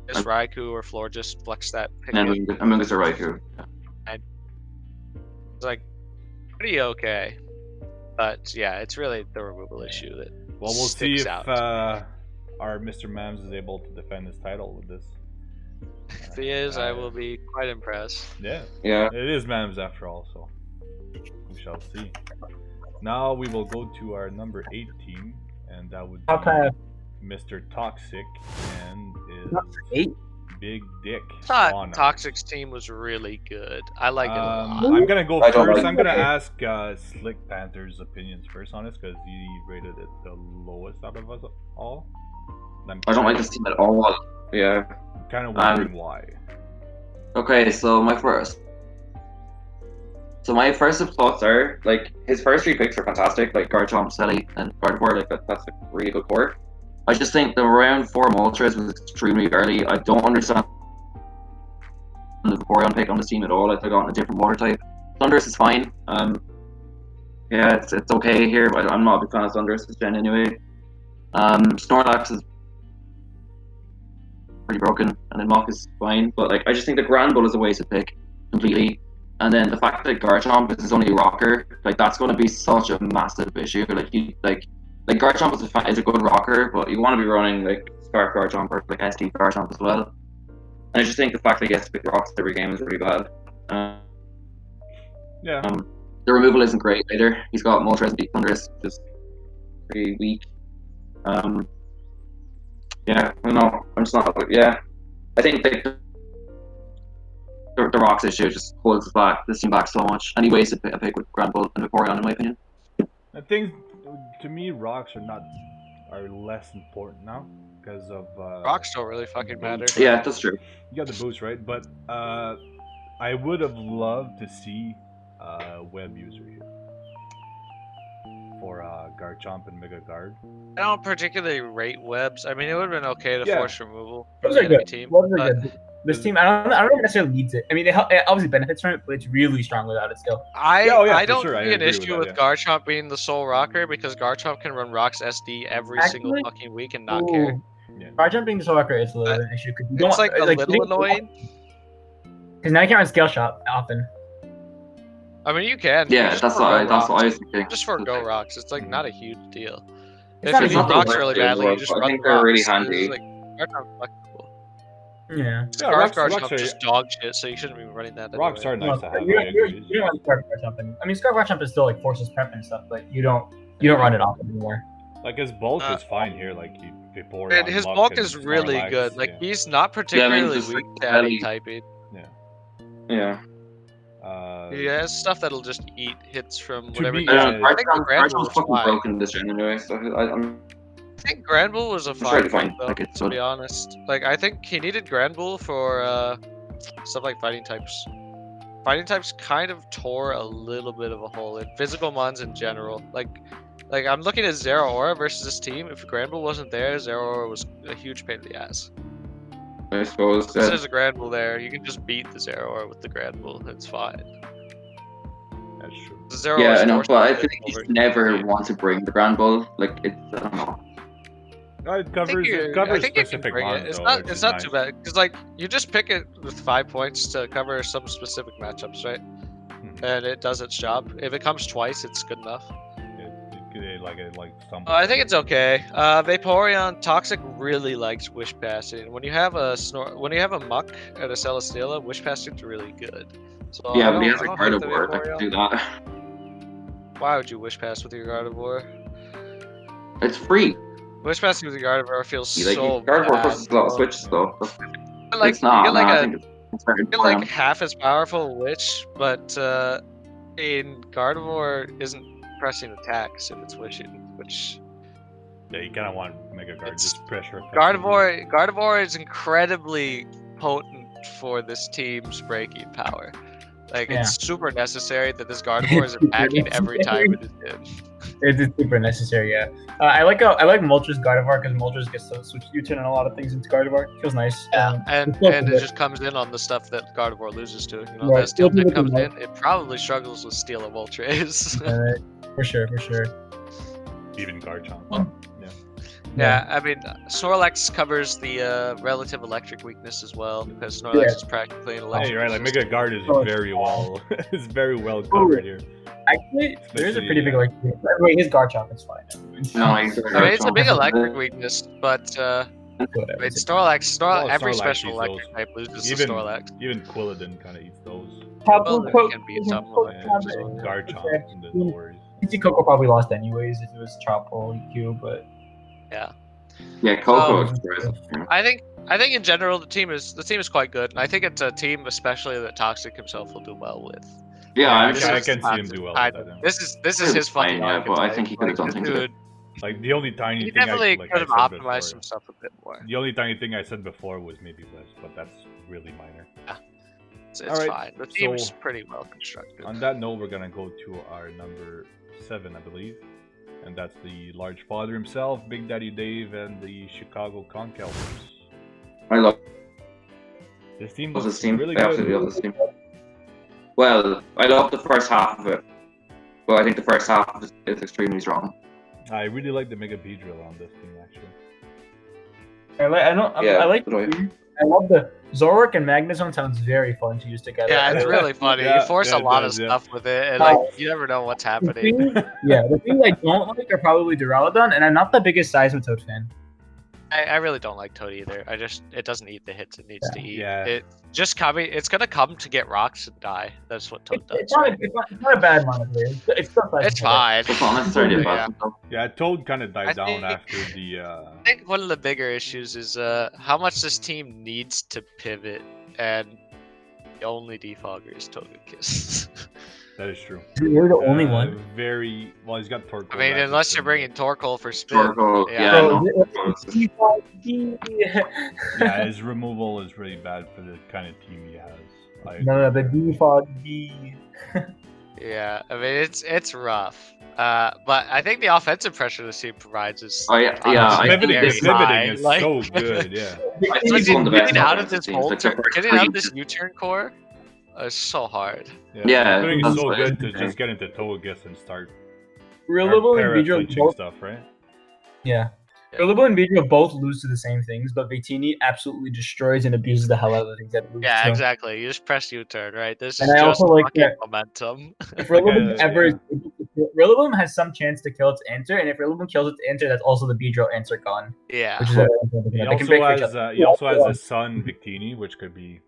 this Raikou or Floor just flex that pick. And in. then Amoonguss are Raikou. It's like pretty okay, but yeah, it's really the removal issue that. Well, we'll see sticks if out. our Mr. Mams is able to defend his title with this. If he is, I will be quite impressed. Yeah, Yeah. it is Mams after all, so we shall see. Now we will go to our number 8 team, and that would be Okay. Mr. Toxic and is Number 8? Big Dick. Thought Fauna. Toxic's team was really good. I like it a lot. I'm gonna go I don't first. like I'm gonna it. ask Slick Panther's opinions first on this because he rated it the lowest out of us all. And I don't like this team at all. Yeah. I'm kind of wondering why. Okay, so my first thoughts are like his first 3 picks are fantastic, like Garchomp, Selly, and Gardevoir. Like that's a really good core. I just think the round 4 Moltres was extremely early. I don't understand the Vaporeon pick on this team at all. I could have gotten a different water type. Thundurus is fine. Yeah, it's okay here, but I'm not a big fan of Thundurus this gen anyway. Snorlax is pretty broken, and then Mach is fine. But like, I just think the Granbull is a wasted pick completely. And then the fact that Garchomp is only a rocker, like that's going to be such a massive issue. Like Garchomp is a good rocker, but you want to be running like Scarf Garchomp or like SD Garchomp as well. And I just think the fact that he has to pick rocks every game is really bad. Yeah. The removal isn't great either. He's got Moltres and Beat Thundurus, just pretty weak. Yeah, I don't know. I'm just not. Yeah, I think the rocks issue just holds this team back so much. And he wasted a pick with Granbull and Vaporeon, in my opinion. I think to me rocks are less important now because of Rocks don't really fucking matter. Yeah, that's true. You got the boost, right? But I would have loved to see web user here for Garchomp and Mega Guard. I don't particularly rate webs. I mean, it would have been okay to Yeah. force removal from Those the are enemy good. team. Those are but good. This team, I don't know if it necessarily needs it. I mean, it obviously benefits from it, but it's really strong without it still. I Yeah, oh yeah, I for don't sure. I see an agree with issue that, with yeah. Garchomp being the sole rocker because Garchomp can run rocks SD every single Actually, fucking week and not care. Yeah. Bar jumping the soul rocker is a little bit of an issue because you don't It's like a little annoying. Because now you can't run scale shot often. I mean, you can. Yeah, just that's forego what I rocks. was thinking. Just forego rocks. It's like not a huge deal. It's If not you a need huge rocks deal. really badly, you I just think run they're really rocks. handy. It's like Garchomp's flexible. Yeah. Scarf rocks Garchomp are- just dog shit, so you shouldn't be running that. Rocks are anyway. nice to have. You I don't agree. want Scarf Guard jumping. I mean, Scarf Guard jump is still like forces prep and stuff, but you don't run it often anymore. Like his bulk is fine here. Like before. And his bulk is really good. Like he's not particularly just weak like to any belly. typing. Yeah. He has stuff that'll just eat hits from To whatever. me, you yeah, do. I think Garchomp's Granbull was fucking fine. broken this gen anyway, so I'm I think Granbull was a sure fine to find pick, though, like it's to be honest. Like, I think he needed Granbull for stuff like fighting types. Fighting types kind of tore a little bit of a hole in physical mons in general. Like, Like, I'm looking at Zero Aura versus this team. If Granbull wasn't there, Zero Aura was a huge pain in the ass. I suppose. Because there's a Granbull there, you can just beat the Zero Aura with the Granbull. It's fine. That's true. The Zero Yeah, Aura's I know, forced but I to feel win like he's over- never want to bring the Grand Bull. Like, it's, I don't know. It I covers, think, it covers I think you can specific bring mons, it. It's though, not. which It's is not nice. too bad because like you just pick it with 5 points to cover some specific matchups, right? And it does its job. If it comes twice, it's good enough. Like some. I think it's okay. Vaporeon Toxic really likes Wish Passing. When you have a Muck and a Celesteela, Wish Passing's really good. So Yeah, I but he has don't- a I don't hate the Gardevoir that can Vaporeon. do that. Why would you Wish Pass with your Gardevoir? It's free. Wish Passing with your Gardevoir feels Like, so Gardevoir bad. costs a lot of bro. switch stuff. Like, It's not. you get like no, I a think it's very you get like important. half as powerful Witch, but in Gardevoir isn't pressing attacks if it's wishing, which Yeah, you kind of want Mega Guard, It's- just pressure effect. Gardevoir is incredibly potent for this team's breaking power. Like Yeah. it's super necessary that this Gardevoir is attacking every time it is in. It's super necessary, yeah. I like Moltres Gardevoir because Moltres gets to switch U-turn and a lot of things into Gardevoir. Feels nice. And it's also it good. just comes in on the stuff that Gardevoir loses to. You know, Right. that Steel It'll be type comes looking in, it probably struggles with Steel and Moltres. For sure. Even Garchomp. Oh. Yeah, I mean, Snorlax covers the relative electric weakness as well because Snorlax Yeah. is practically an Yeah, electric. you're right. Like resistant. Mega Guard is Oh, very well, is very well covered here. Actually, there is a pretty Especially, big electric. Wait, his Garchomp is fine. No, he's I mean, it's a big electric weakness, but Whatever. I mean, Snorlax, Well, every Snorlax special uses electric those. type loses Even- to Snorlax. Even Quilladin kind of eats those. Well, then it can beat some of it. Yeah, Garchomp and the worries. Coco probably lost anyways if it was Chopo EQ, but Yeah, Coco Um, Express. I think in general the team is quite good, and I think it's a team especially that Toxic himself will do well with. Yeah, I I'm This can- sure. I is can see not- him do well I- with that. Yeah. This is It's his fucking fine, yeah, but I archetype. think he could have done Like, things dude, Like the only tiny he thing definitely like could have I said optimized before, some stuff a bit more. The only tiny thing I said before was maybe less, but that's really minor. It's Alright, fine. The team's so- pretty well constructed. On that note, we're gonna go to our number 7, I believe, and that's the large father himself, Big Daddy Dave, and the Chicago Conquerors. I love This team this looks team. really I absolutely good. love this team. Well, I love the first half of it, but I think the first half is extremely strong. I really like the Mega Beedrill on this team, actually. Yeah, I like. but I love the Zoroark and Magnezone sounds very fun to use together. Yeah, it's Yeah. really funny. Yeah, you force yeah, a it lot does, of yeah. stuff with it, and Oh. like you never know what's The happening. thing, the things I don't like are probably Duraludon, and I'm not the biggest Seismitoad fan. I really don't like Toad either. It doesn't eat the hits it needs to eat. Yeah. It's gonna come to get rocks and die. That's what Toad does. It's not a bad monitor. It's still Seismitoad. It's fine. it's not necessarily Yeah. bad. Yeah, Toad kind of died I down think- after the. I think one of the bigger issues is how much this team needs to pivot, and the only defogger is Togekiss. That is true. You're the only one. Very well. He's got Torkoal. I mean, back unless in you're the- bringing Torkoal for spin. Torkoal, Yeah. yeah, So, no. Yeah, his removal is really bad for the kind of team he has. No, the defog D. Yeah, I mean it's rough. But I think the offensive pressure this team provides is Oh, yeah, honestly I think Pivoting, very his high. pivoting is Like, so good. Yeah. I think he's one of the best getting out of offensive this teams, whole like, the turn, first getting out three- of this U-turn core is so hard. Yeah, Doing that's so what good it to is. just get into Togekiss and start Rillaboom and Beedrill para-flinching both. stuff, right? Yeah. Yeah. Rillaboom and Beedrill both lose to the same things, but Victini absolutely destroys and abuses the hell out of the things that it loses Yeah, to. exactly. You just press U-turn, right? This And is I just also like fucking that- momentum. If Rillaboom Yeah, ever yeah. is able to kill, Rillaboom has some chance to kill its answer, and if Rillaboom kills its answer, that's also the Beedrill answer gone. Yeah. Which is He also has a son, Victini, which could be.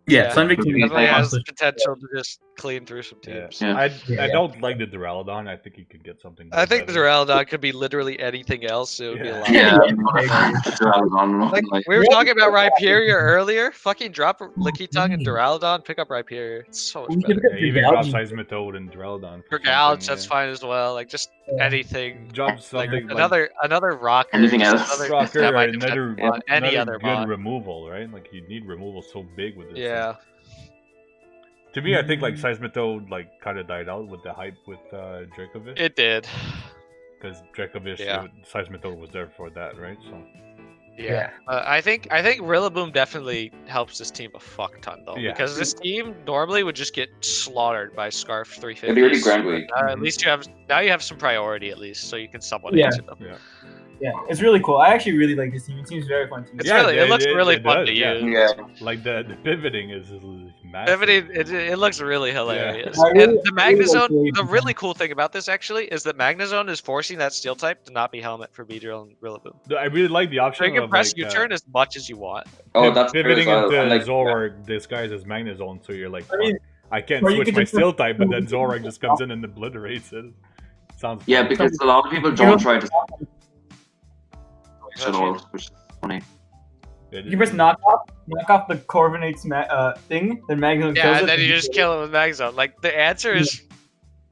yeah, Sun Victini Definitely has is potential to just clean through some Yeah. teams. Yeah. I Yeah. don't like the Duraludon. I think he could get something. I think the better. Duraludon could be literally anything else. It would be a Yeah. lot. Yeah, Yeah. I'm not a fan of Duraludon, Like like, we were talking about Rhyperior earlier. Fucking drop Lickitung and Duraludon, pick up Rhyperior. It's so much better. Yeah, even drop Gouge. Seismitoad and Duraludon. for For Gouge, something, that's yeah. fine as well. Like just Yeah. anything. Drop Like something like another rocker. Anything just else? another Rocker or semi-defensive another, mon, any another other good mon. removal, right? Like you need removal so big with this. Yeah. To me, I think like Seismitoad like kind of died out with the hype with Dracovic. It did. because Dracovish, Yeah. Seismithor was there for that, right? So Yeah. I think Rillaboom definitely helps this team a fuck ton though, Yeah. because this team normally would just get slaughtered by Scarf 350s. It'd be really grand week. At least you have some priority at least, so you can somewhat Yeah. answer them. Yeah, it's really cool. I actually really like this team. It seems very fun to me. It's it looks really fun does, to yeah. use. Yeah. like the pivoting is massive. Pivoting, it looks really hilarious. I really- And the I really like Magnezone, the way the it's really cool thing about this actually is that Magnezone is forcing that Steel type to not be Helmet for Beedrill and Rillaboom. I really like the So option you can of press like, U-turn as much as you want. Oh, that's true pivoting as well. into And, like, Zoroark disguised as Magnezone, so you're like, I mean, I can't or you switch could my just- Steel type, but then Zoroark just comes in and obliterates it. Sounds Yeah, fun. because a lot of people don't try to at all, which is funny. You press knock off the Corviknights thing, then Magnezone kills Yeah, it. and then you just kill it with Magnezone. Like the answer is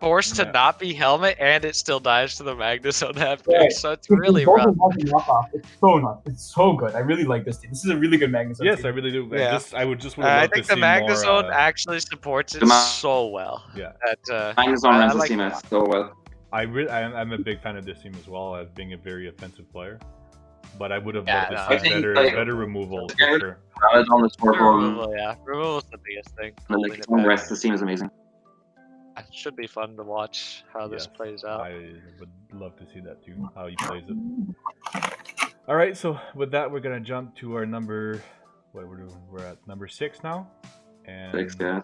forced to Yeah. not be Helmet, and it still dies to the Magnezone after. Right. So it's really Both rough. of them have the knock-off. It's so nuts. It's so good. I really like this team. This is a really good Magnezone Yes, team. I really do. Yeah. I would just would I love to think see the Magnezone more. actually supports it The so well. Yeah. That Magnezone I runs the like team that. so well. I'm a big fan of this team as well, as being a very offensive player. But I would have Yeah, loved no, to I see think, better like, removal for Yeah. sure. Valid on the scoreboard. removal, yeah, removal is the biggest thing. And holding like it the back. rest of the team is amazing. It should be fun to watch how this Yes, plays out. I would love to see that too, how he plays it. All right, so with that, we're gonna jump to our number. What we're doing? We're at number 6 now, and Thanks, yeah.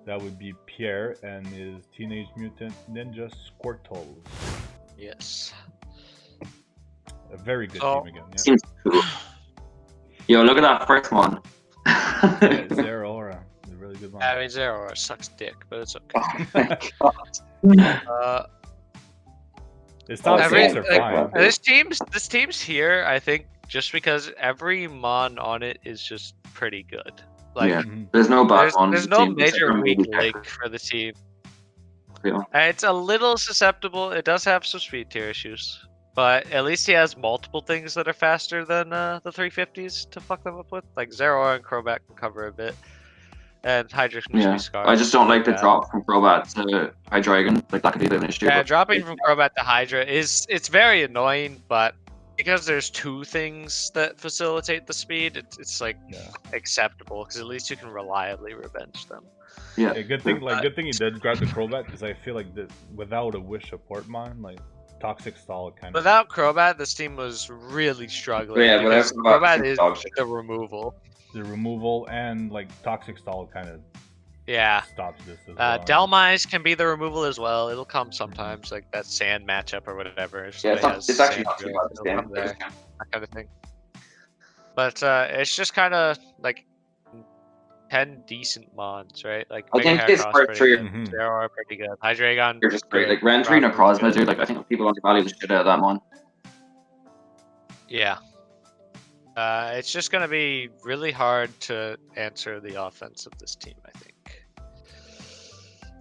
that would be Pierre and his Teenage Mutant Ninja Squirtle. Yes. A very good So- team again. Yeah. Seems cool. Yo, look at that first one. Yeah, Zero Aura, a really good one. I mean, Zero sucks dick, but it's okay. Oh my god. Uh, His top Every- 6 are like, fine. this team's here, I think, just because every mon on it is just pretty good. Like, Yeah. Mhm. There's no bad there's, one. there's no major weak link for the team. Yeah. It's a little susceptible. It does have some speed tier issues, but at least he has multiple things that are faster than the 350s to fuck them up with. Like Zero and Crobat can cover a bit, and Hydra can just Yeah. be Scarf. I just don't like the Yeah. drop from Crobat to Hydreigon. Like that could be an issue. Yeah, but- dropping from Crobat to Hydra it's very annoying, but because there's two things that facilitate the speed, it's like Yeah. acceptable because at least you can reliably revenge them. Yeah. Yeah, good thing he did grab the Crobat, because I feel like without a Wish support mon, like Toxic Stall kind of. Without Crobat, this team was really struggling. Yeah, because without Crobat Crobat, is dog shit. the removal. The removal and like Toxic Stall kind of Yeah. stops this as well. Delmise can be the removal as well. It'll come sometimes, like that sand matchup or whatever. if Yeah, somebody it's has actually sand not too drill, bad this it'll game. come there, that kind of thing. But it's just kind of like 10 decent mons, right? Like I Mega think his Heracross first pretty three good, Mhm. Zero are pretty good. Hydreigon, You're just great. good. Like Rentry and Rocket's Necrozma, good. dude. Like I think people undervalue the shit out of that one. Yeah. It's just gonna be really hard to answer the offense of this team, I think,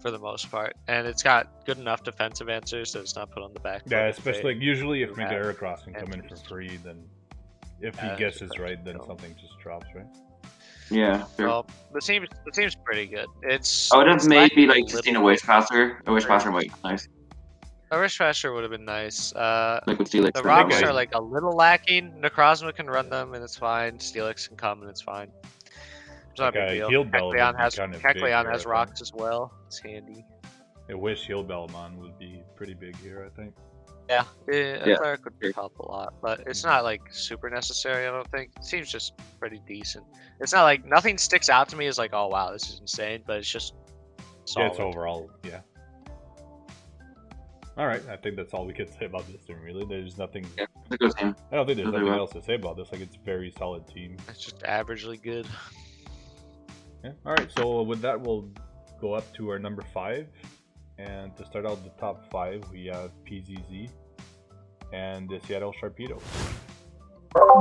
for the most part. And it's got good enough defensive answers, so it's not put on the back. Yeah, foot. especially like, usually if do Mega have Heracross can come in for answers. free, then if he Yeah, guesses that's right, then true. something just drops, right? Yeah. Sure. Well, the team's pretty good. It's I would have it's maybe lacking a like seen a little- Wishpasser. A Wishpasser might be nice. A Wishpasher would have been nice. Like with Steelix. The or rocks something. are like a little lacking. Necrozma can run them and it's fine. Steelix can come and it's fine. It's not Like a a big deal. Heal Bell would Kecleon be has kind of big here, Kecleon I has think. rocks as well. It's handy. I wish Heal Bellmon would be pretty big here, I think. Yeah, Yeah. a cleric would help a lot, but it's not like super necessary. I don't think. It seems just pretty decent. It's not like nothing sticks out to me as like, oh wow, this is insane, but it's just solid. Yeah, it's overall, yeah. Alright, I think that's all we can say about this team, really. There's nothing. Yeah, it's a good team. I don't think there's Really nothing well. else to say about this. Like, it's a very solid team. It's just averagely good. Yeah. Alright, so with that, we'll go up to our number 5. And to start out the top 5, we have PZZ and the Seattle Sharpedo.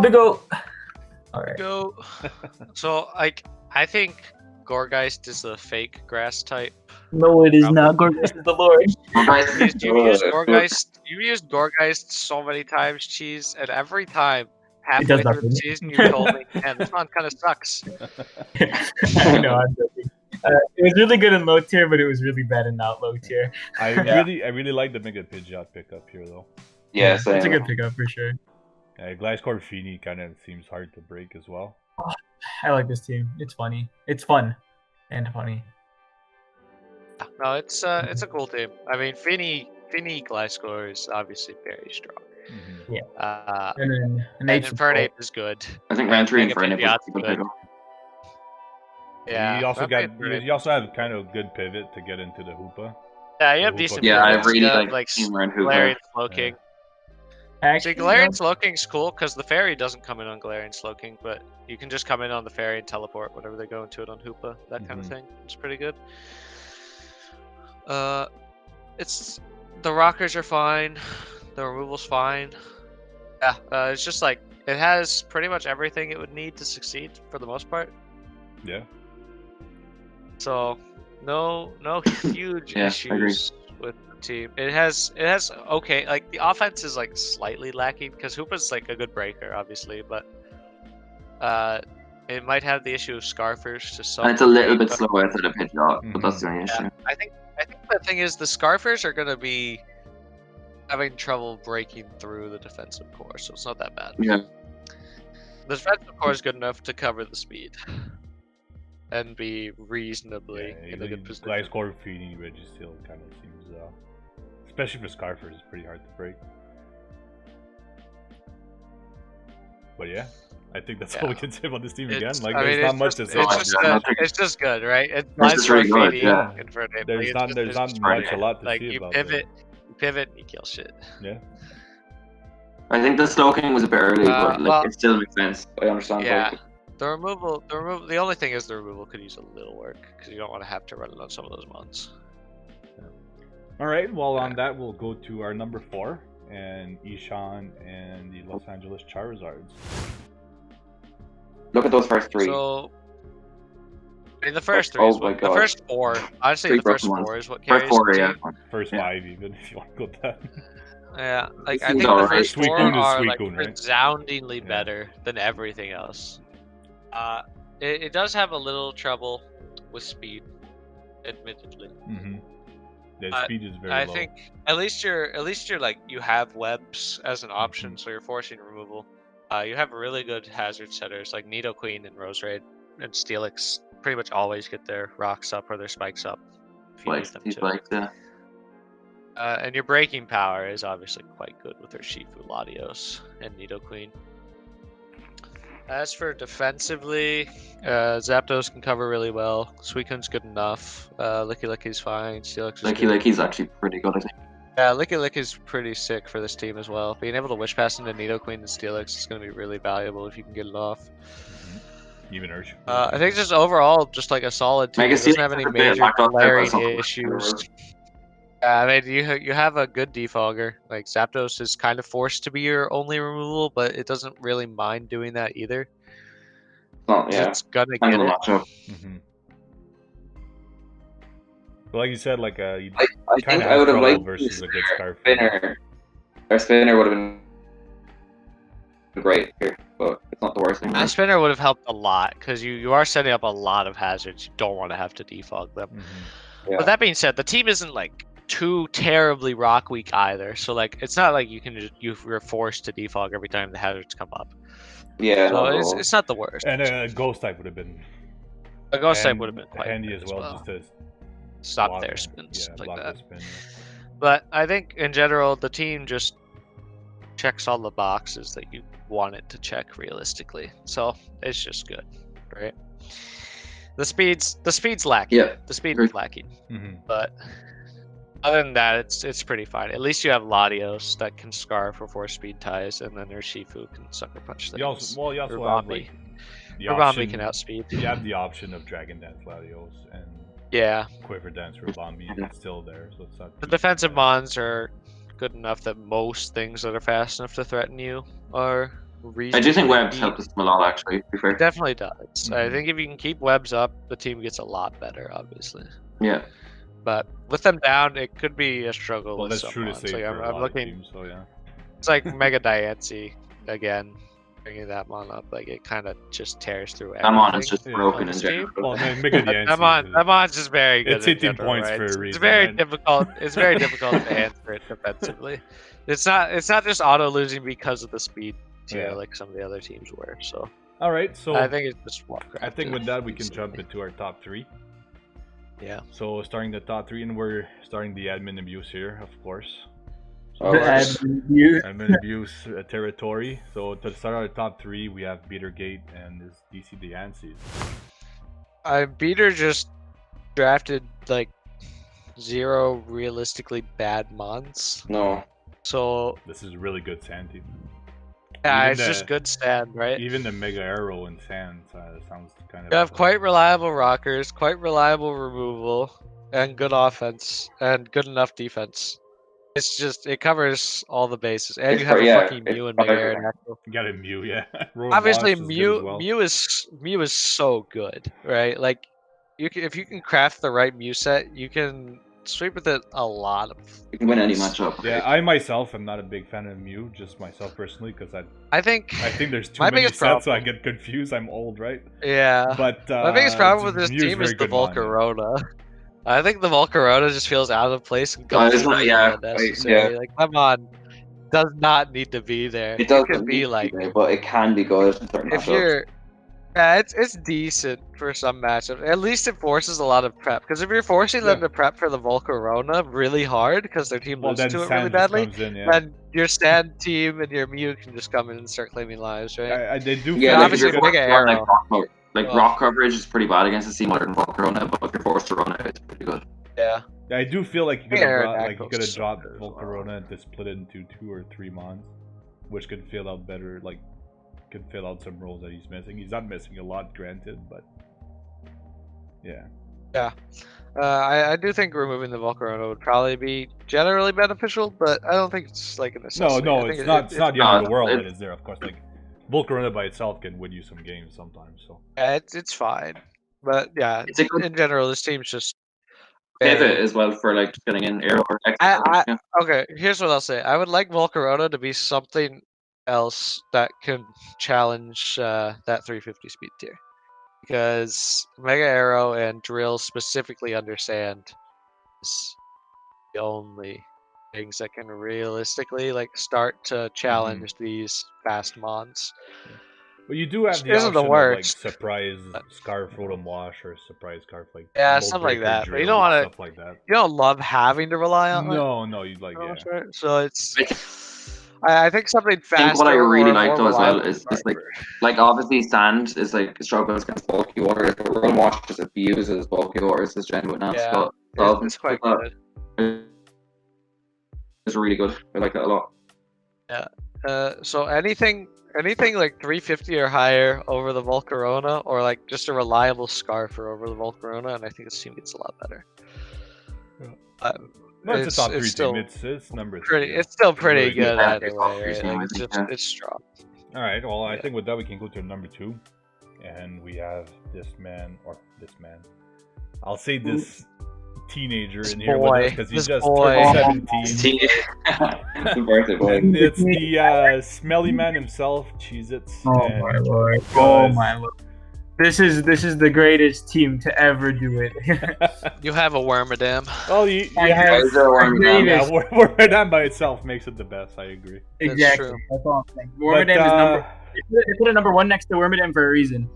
The goat. All right. Go. So like, I think Gorgeist is the fake grass type. No, it is not. Gorgeous is the Lord. You've used Gorgeist so many times, Cheese, and every time halfway does through the nothing. season you told me, man, this one kind of sucks. I know. I'm joking. It was really good in low tier, but it was really bad in not low tier. I really like the Mega Pidgeot pickup here though. Yeah, It's a same. good pickup for sure. Gliscor Fini kind of seems hard to break as well. I like this team. It's funny. It's fun and funny. No, it's a cool team. I mean, Fini Gliscor is obviously very strong. Mm-hmm. And then And Nate's Infernape is good. I think round 3 and Mega Infernape was Pidgeot's a good good. pickup. Yeah. You also Mega got Infernape you also is have kind of good pivot to get into the Hoopa. Yeah, you have Hoopa decent. Pidgeot. Yeah, I pivots. really You have, like team around Galarian Hoopa. Slowking. See, actually, Galarian Slowking's cool because the fairy doesn't come in on Galarian Slowking, but you can just come in on the fairy and teleport whenever they go into it on Hoopa, that kind of thing. It's pretty good. It's the rockers are fine, the removal's fine. Yeah, it's just like it has pretty much everything it would need to succeed for the most part. Yeah. So no huge Yeah, I agree. issues with the team. It has okay, like the offense is like slightly lacking because Hoopa's like a good breaker, obviously, but it might have the issue of Scarfers to some And it's a little degree, bit but- slower to the Pidgeot, but that's the only issue. Yeah, I think the thing is the Scarfers are gonna be having trouble breaking through the defensive core, so it's not that bad. Yeah. The defensive core is good enough to cover the speed and be reasonably in a good position. Gliscor Fini Registeel kind of seems, especially for Scarfers, it's pretty hard to break. But yeah, I think that's all we can say about this team again. Like, there's not much to say. about It's it. just good. It's just good, right? It's It's just really good, yeah. There's not much a lot to see you about pivot, you pivot, and you kill shit. Yeah. I think the Slowking was a bit early, but like, well, it still makes sense. I understand. Yeah. The removal. The only thing is the removal could use a little work because you don't want to have to run it on some of those mons. All right. Well, on that, we'll go to our number 4 and Ishan and the Los Angeles Charizards. Look at those first 3. So, I mean, the first 3 Oh is my what, the God. first 4. Honestly, 3 the first broken 4 ones. is what carries First 4, the yeah. team. First Yeah. 5, even if you want to go that. Yeah, like I Seems think the alright. first 4 Suicune is are like Suicune, right? resoundingly Yeah. better than everything else. It does have a little trouble with speed, admittedly. Mm-hmm. The speed is very I low. think at least you're like you have webs as an option, so you're forcing removal. You have really good hazard setters like Nidoqueen and Roserade and Steelix. Pretty much always get their rocks up or their spikes up if you need them He's to. like, yeah. And your breaking power is obviously quite good with their Shifu, Latios, and Nidoqueen. As for defensively, Zapdos can cover really well. Suicune's good enough. Licky Licky's fine. Steelix is good. He's actually pretty good, I think. Yeah, Licky Licky's pretty sick for this team as well. Being able to Wish Pass into Nidoqueen and Steelix is going to be really valuable if you can get it off. Even Urshifu. I think just overall, just like a solid team. Mega It doesn't Steelix have any is a bit major lackluster, but glaring something issues. like Yeah, I mean, you have a good defogger. Like Zapdos is kind of forced to be your only removal, but it doesn't really mind doing that either. Oh, yeah. It's gonna Depends get on the it. matchup. Mm-hmm. But like you said, like you I kind think of I have would have trouble liked versus a good Scarf. Spinner. Our Spinner would have been great here, but it's not the worst thing. My spinner would have helped a lot because you are setting up a lot of hazards. You don't want to have to defog them. Mm-hmm. Yeah. But that being said, the team isn't like too terribly rock weak either. So like it's not like you can just you're forced to defog every time the hazards come up. Yeah, So not at all. it's not the worst. And a Ghost type would have been A ghost type would have been quite handy good as well, just to stop block their it. spins Yeah, like block that. the spin. But I think in general the team just checks all the boxes that you want it to check realistically. So it's just good, right? The speed's lacking. Yeah. The speed Agreed. is lacking. Mm-hmm. But other than that, it's pretty fine. At least you have Latios that can scarf for 4 speed ties, and then their Shifu can sucker punch things. You also have Urbambi. like the Urbambi option. can outspeed. You have the option of Dragon Dance Latios and Yeah, Quiver Dance Urbambi. It's still there, so it's not. the too defensive bad. mons are good enough that most things that are fast enough to threaten you are reasonable. I do think Webs helped us a lot, actually, to be fair. It definitely does. I Mhm. think if you can keep webs up, the team gets a lot better, obviously. Yeah. But with them down, it could be a struggle. Well, with that's some true to mons. say Like, for a I'm lot looking. of teams. So yeah. It's like Mega Diancie again. bringing that mon up. Like it kind of just tears through That mon is everything. just Yeah. broken on in this general. Well, man, Mega That Diancie. mon's just very good. It's in 18 general, points right? for a It's reason, very right? difficult. It's very difficult to answer it defensively. It's not just auto losing because of the speed tier Yeah. like some of the other teams were. So All right, so I think it's just Warcraft. I think with that we can jump into our top 3. Yeah. So starting the top 3, and we're starting the admin abuse here, of course. Oh, The course. Admin abuse territory. So to start our top 3, we have Beatergate and this DC Diancie. Beater just drafted like 0 realistically bad mons. No. So This is really good sand team. yeah, Even it's the- just good stand, right? Even the Mega Arrow and Sand sounds kind of. You have quite reliable rockers, quite reliable removal, and good offense, and good enough defense. It's just it covers all the bases, and It's you have for- a yeah, fucking it's Mew and for Mega everything. Aerodactyl. You got a Mew, yeah. Rotom Obviously, Moss is good as well. Mew is so good, right? Like, if you can craft the right Mew set, you can sweep with it a lot of. You can win any matchup. Yeah, I myself am not a big fan of Mew, just myself personally, because I think there's too my many biggest sets, so I problem- get confused. I'm old, right? yeah. But My biggest problem with this Mew's team is very the good mon, yeah. Volcarona. I think the Volcarona just feels out of place and Oh, it's not- completely yeah, unnecessary. Like, come on, does not need to be there. It doesn't could be need to like there, but it can be good in certain if matchups. you're. Yeah, it's decent for some matchups. At least it forces a lot of prep. Because if you're forcing them Yeah. to prep for the Volcarona really hard because their team Well, loses then to it Sand really just badly, comes in, yeah. then your stand team and your Mew can just come in and start claiming lives, right? They do. Yeah, feel like obviously if you're Mega forced to run, Arrow. like Oh. rock coverage is pretty bad against the C modern Volcarona, but if you're forced to run it, it's pretty good. Yeah. I do feel like you could Yeah, have brought, like you Aerodactyl's could have so dropped good as well. Volcarona to split it into 2 or 3 mons, which could fill out better. Like, could fill out some roles that he's missing. He's not missing a lot, granted, but yeah. I do think removing the Volcarona would probably be generally beneficial, but I don't think it's like a necessity. No, I think it's not. It's not the end of the not- world it- that is there, of course. Like, Volcarona by itself can win you some games sometimes. So Yeah, it's fine. But yeah, It's a good in general, this team's just. pivot very- as well for like getting in air or X. I- yeah. Okay, here's what I'll say. I would like Volcarona to be something else that can challenge that 350 speed tier. Because Mega Arrow and Drill specifically understand is the only things that can realistically like start to challenge these fast mons. but you do have Which the isn't the option of like worst. surprise Scarf Rotom Wash or surprise Scarf like Yeah, Bolt stuff like Breaker that, but you Drill, don't wanna- stuff like that. You don't love having to rely on it. No, you'd like for the yeah. most part, so it's. I think something faster. I think what I really or like more though as well reliable is like driver. like obviously sand is like struggles against bulky water. If a room wash just abuses bulky water, it's just genuine nuts. Yeah, But It's quite good. it's really good. I like that a lot. So anything like 350 or higher over the Volcarona, or like just a reliable Scarf or over the Volcarona, and I think this team gets a lot better. No, it's a top 3 it's team. still It's number 3. pretty. yeah. It's still pretty Really good good. either It's top way. three Right? team, Like, I it's think, just yeah. it's strong. All right. Well, I Yeah. think with that we can go to number 2, and we have this man. I'll say this teenager This in here boy, with us because he's this just boy. turned It's 17. the birthday boy. And it's the smelly man himself, Cheez-Its. Oh and my lord! Oh guys. my lord! This is the greatest team to ever do it. You have a Wormadam. Well, you I have. have Guys are warming the down. Yeah, greatest. Wormadam by itself makes it the best. I agree. Exactly. true. That's all I'm saying. But, Wormadam is number. They put a number 1 next to Wormadam for a reason.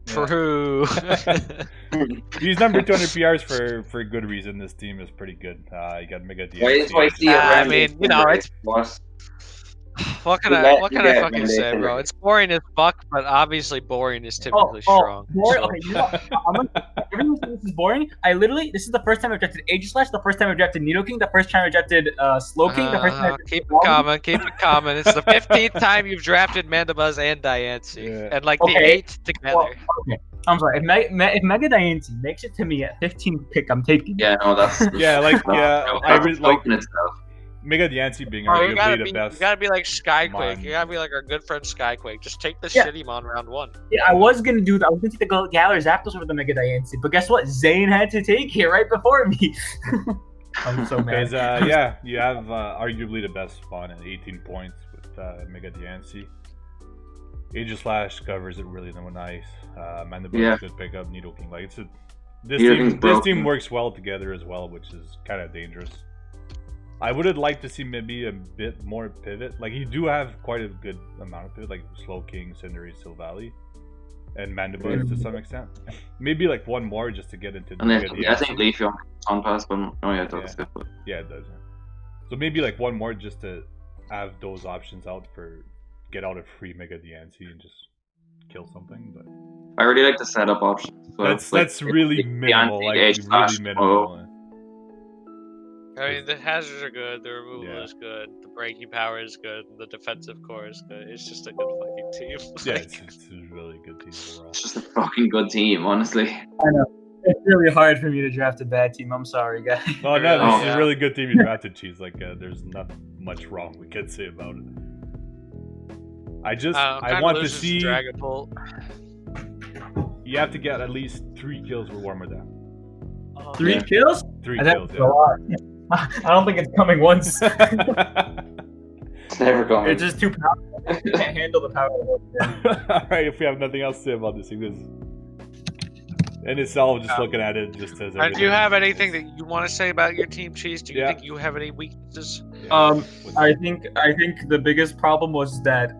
For who? He's number 200 PRs for good reason. This team is pretty good. You got Mega Why is DNC. YC I around mean, this you know, number? it's- What? What can You I let- what you can I get fucking Monday say, to bro? Friday. It's boring as fuck, but obviously boring is typically strong. boring. so- Okay, you know what? Everyone says this is boring. This is the first time I've drafted Aegislash, the first time I've drafted Nidoking, the first time I've drafted Slowking, the first time I've keep it common, keep it common. It's the 15th time you've drafted Mandibuzz and Diancie, Yeah. and like the Okay. 8th together. Well, okay. I'm sorry. If Mega Diancie makes it to me at 15th pick, I'm taking it. Yeah, no, that's Yeah, like no, I that's was like broken itself. Mega Diancie being Bro, you arguably the best. You gotta be like Skyquake. Mon. You gotta be like our good friend Skyquake. Just take the Yeah. shitty mon round 1. Yeah, I was gonna do that. I was gonna take the Galar Zapdos over the Mega Diancie, but guess what? Zane had to take it right before me. I'm so mad. Because yeah, you have arguably the best spawn at 18 points with Mega Diancie. Aegis Slash covers it really nice. Mandibular Yeah. good pickup. Nidoking, like this Nidoking's team broken. works well together as well, which is kind of dangerous. I would have liked to see maybe a bit more pivot. Like you do have quite a good amount of pivot, like Slowking, Cinderace, Silvally, and Mandibular to some extent. Maybe like one more just to get into. And then the I think Leafeon on pass, but oh yeah, it does. Yeah, it does. Yeah. So maybe like one more just to have those options out for get out a free Mega Diancie and just kill something. But I really like the setup options. So that's really minimal, like Aegis Slash, really minimal. I mean, the hazards are good, the removal Yeah. is good, the breaking power is good, the defensive core is good. It's just a good fucking team. Yeah, Like, it's a really good team overall. It's just a fucking good team, honestly. I know. It's really hard for me to draft a bad team. I'm sorry, guys. Oh no, this is Yeah. a really good team you drafted, Cheese. Like, there's not much wrong we can say about it. I want to see. Dragapult. You have to get at least 3 kills with Warmer Down. 3 Yeah. kills? 3 That's kills, a lot. I don't think it's coming once. yeah. It's never going. It's just too powerful. You can't handle the power of it. Alright, if we have nothing else to say about this thing, this in itself, just looking at it, just says. Do you have anything that you want to say about your team, Cheese? Do you Yeah. think you have any weaknesses? I think the biggest problem was that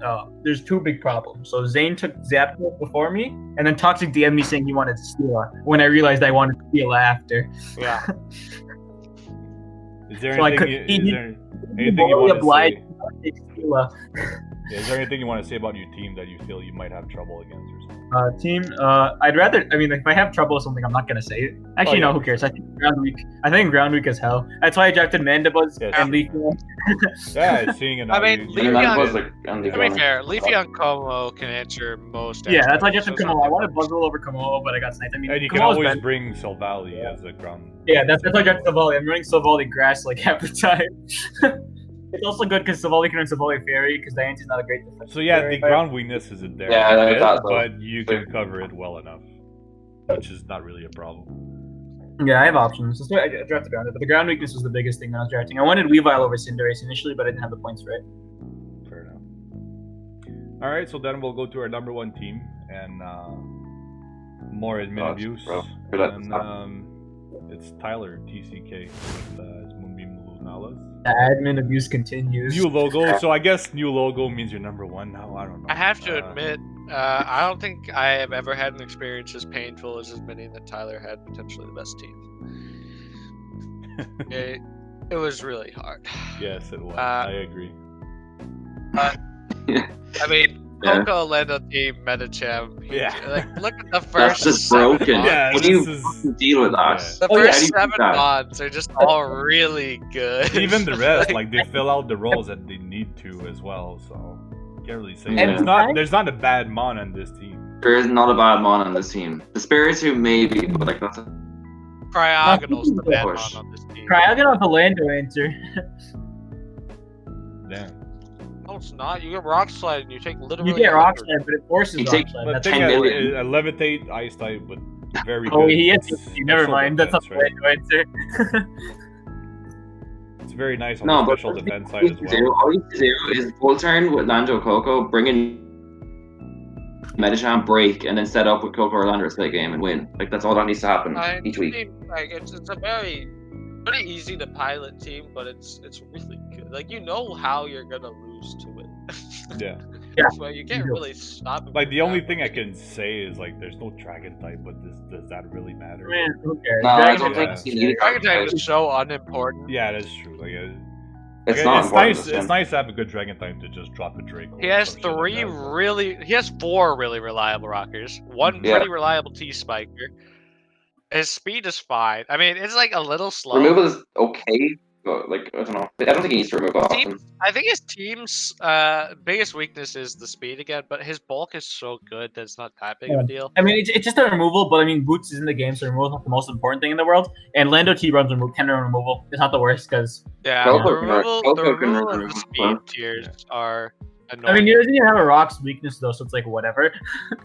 there's 2 big problems. So Zane took Zapdos before me, and then Toxic DM'd me saying he wanted Steela when I realized I wanted Steela after. Yeah. Is there So I anything? could- Is he- there anything you want to obliged say? to take Steela. Yeah, is there anything you want to say about your team that you feel you might have trouble against or something? Team, I'd rather. I mean, if I have trouble with something, I'm not gonna say it. Actually, Oh, yeah. no. Who cares? I think ground weak. I think ground weak as hell. That's why I drafted Mandibuzz Yes. and Leafeon. Yeah, seeing it. I mean, And Leafeon- that was like To be fair, Leafeon Como can answer most. Yeah, that's why I aspects, drafted so Komodo. I wanted Buzzwole over Komodo, but I got sniped. I mean, And you can Komodo's always been- bring Silvally as a ground. Yeah, that's why I drafted Savali. I'm running Savali Grass like half the time. It's also good because Savali can run Savali Fairy because Diane's not a great defense. So yeah, the ground weakness isn't there, Yeah, a bit, that's but you can cover it well enough, which is not really a problem. Yeah, I have options. That's why I drafted ground, but the ground weakness was the biggest thing when I was drafting. I wanted Weavile over Cinderace initially, but I didn't have the points for it. Fair enough. All right, so then we'll go to our number 1 team and more admin abuse, bro. Good luck. and it's Tyler TCK with his Moonbeam Lunalas. The admin abuse continues. New logo, so I guess new logo means you're number 1 now. I don't know. I have to admit, I don't think I have ever had an experience as painful as admitting that Tyler had potentially the best team. It was really hard. Yes, it was. Uh, I agree. I mean, Yeah. Coco led a team Metacham. Yeah. Like, look at the That's first just 7 broken. bonds. Yeah, How do you this is- fucking deal with that? The Oh, yeah, how first do you do 7 that? bonds are just all really good. Even the rest, like they fill out the roles that they need to as well. So can't really say. Yeah. It's not. There's not a bad mon on this team. There is not a bad mon on this team. The Spiritomb maybe, but like that's a Cryogonal's the bad Push. one on this team. Cryogonal the Lando answer. Damn. No, it's not. You get Rock Slide and you take literally. You get Rock 100. Slide, but it forces You Rock take- Slide. But That's the thing $10 is, million. a Levitate Ice type with very Oh, good. he is. special Never mind. That's not the defense, right? Lando answer. It's very nice on no, the but special all defense you side as need to do- well. all you need to do is full turn with Lando Coco, bring in Metacham, break, and then set up with Coco or Landorus late game and win. Like that's all that needs to happen I each week. think, like, it's a very pretty easy to pilot team, but it's really good. Like, you know how you're gonna lose to it. Yeah. So you can't really stop it. Like the only thing I can say is like there's no dragon type, but does that really matter? Man, who cares? No, I Dragon don't Type- think you need Dragon type is so unimportant. Yeah, that's true. Like, It's like, not it's important. nice. this It's time. nice to have a good dragon type to just drop a Draco. He or has some shit like that, but- he has 4 really reliable rockers, 1 Yeah. pretty reliable T-Spiker. His speed is fine. I mean, it's like a little slow. Removal is okay, but like I don't know. I don't think he needs to remove often. Team, I think his team's biggest weakness is the speed again, but his bulk is so good that it's not that big of a deal. I mean, it's just a removal, but I mean, Boots is in the game, so removal is not the most important thing in the world. And Lando T runs can run removal. It's not the worst because Yeah, Coco the can removal, Coco the can removal and the remove, speed huh? tiers are I annoying. mean, he doesn't even have a Rock's weakness though, so it's like whatever.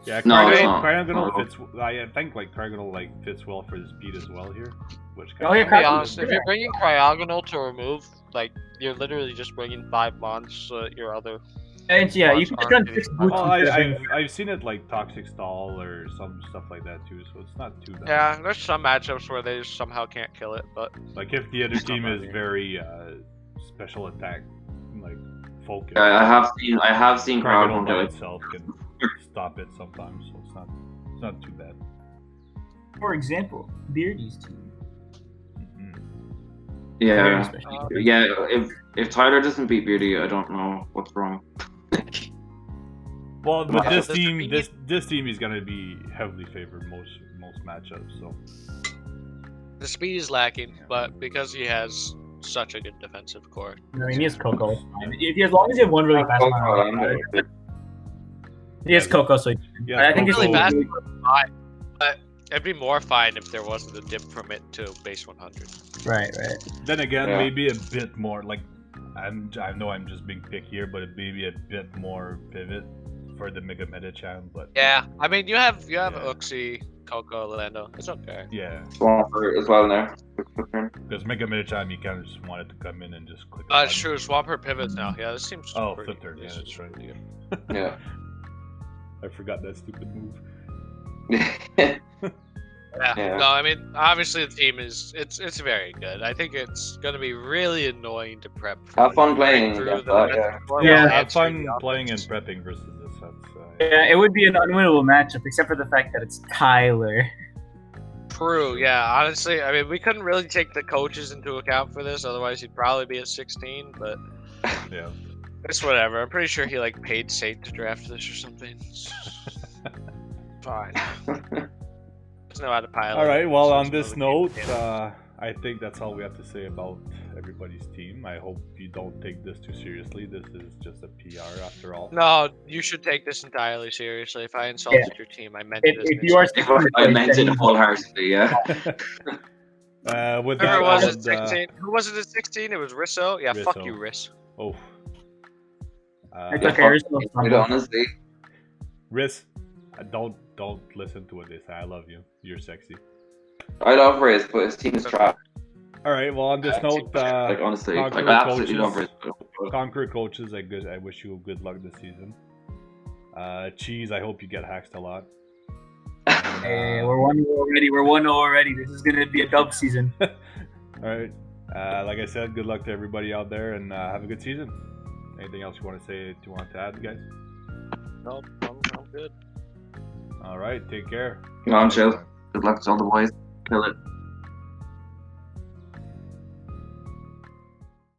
Yeah, No, it's not. Cryogonal No. fits. I think like Cryogonal like fits well for the speed as well here, which. Oh, yeah, To be Cryogonal- honest, if you're bringing Cryogonal to remove, like, you're literally just bringing 5 months. Your other And yeah, you can just run 6 boots Well, instead of I've seen it like Toxic Stall or some stuff like that too, so it's not too bad. Yeah, there's some matchups where they just somehow can't kill it, but Like if the other It's not team is bad, yeah. very special attack like focused, I have seen crowd Crocodile hunt by out. itself can stop it sometimes, so it's not too bad. For example, Beardy's team. Yeah, Very special. yeah. If Tyler doesn't beat Beauty, I don't know what's wrong. Well, with Wow. this The team, speed- this team is gonna be heavily favored most matchups. So the speed is lacking. But because he has such a good defensive core, I mean, he has Coco. It's fine. As long as you have one really fast one. He has Coco, so yeah, I think it's really Coco- fast. But it'd be more fine if there wasn't a dip from it to base 100. right. Then again, Yeah. maybe a bit more. Like I know I'm just being picky here, but maybe a bit more pivot for the Mega Meta Champ. But Yeah, I mean you have Yeah. Uxie, Coco, Lando. It's okay. yeah, Swamper as well now. because Mega Meta Champ, you kind of just want it to come in and just click. a That's button. true. Swamper pivots now. Yeah, this seems. Oh, pretty, flip turn. Yeah, this that's is right. pretty good. Yeah. I forgot that stupid move. Yeah. Yeah. No, I mean obviously the team is it's very good. I think it's gonna be really annoying to prep. for, Have fun like, playing through against the that, defensive yeah. core Yeah, while have answering fun the playing and offense. prepping versus this. That's Yeah, it would be an unwinnable matchup, except for the fact that it's Tyler. True. Yeah. Honestly, I mean we couldn't really take the coaches into account for this. Otherwise, he'd probably be at 16. But yeah. it's whatever. I'm pretty sure he like paid Saint to draft this or something. Fine. Doesn't know how to pilot. All right. Well, so on it's this another note, game. I think that's all we have to say about everybody's team. I hope you don't take this too seriously. This is just a PR after all. No, you should take this entirely seriously. If I insulted your team, I meant this. If you are I meant it wholeheartedly, yeah. With Whoever that, it was I at would, 16. Who was it at 16? It was Risso? Yeah, fuck Risso. you, Riss. oh, It's Yeah, okay, fuck there's no Dude, fun. honestly, Riz, don't listen to what they say. I love you. You're sexy. I love Riz, but his team is trash. All right. Well, on this note, Like honestly, like Conqueror I absolutely love coaches. Riz. Conqueror coaches, I wish you good luck this season. Cheese, I hope you get hacked a lot. And, Hey, we're 1-0 already. We're 1-0 already. This is gonna be a dub season. all right. Like I said, good luck to everybody out there, and have a good season. Anything else you want to say? Do you want to add, guys? Nope, I'm good. All right. Take care. Come on, chill. Good luck to all the boys. Kill it.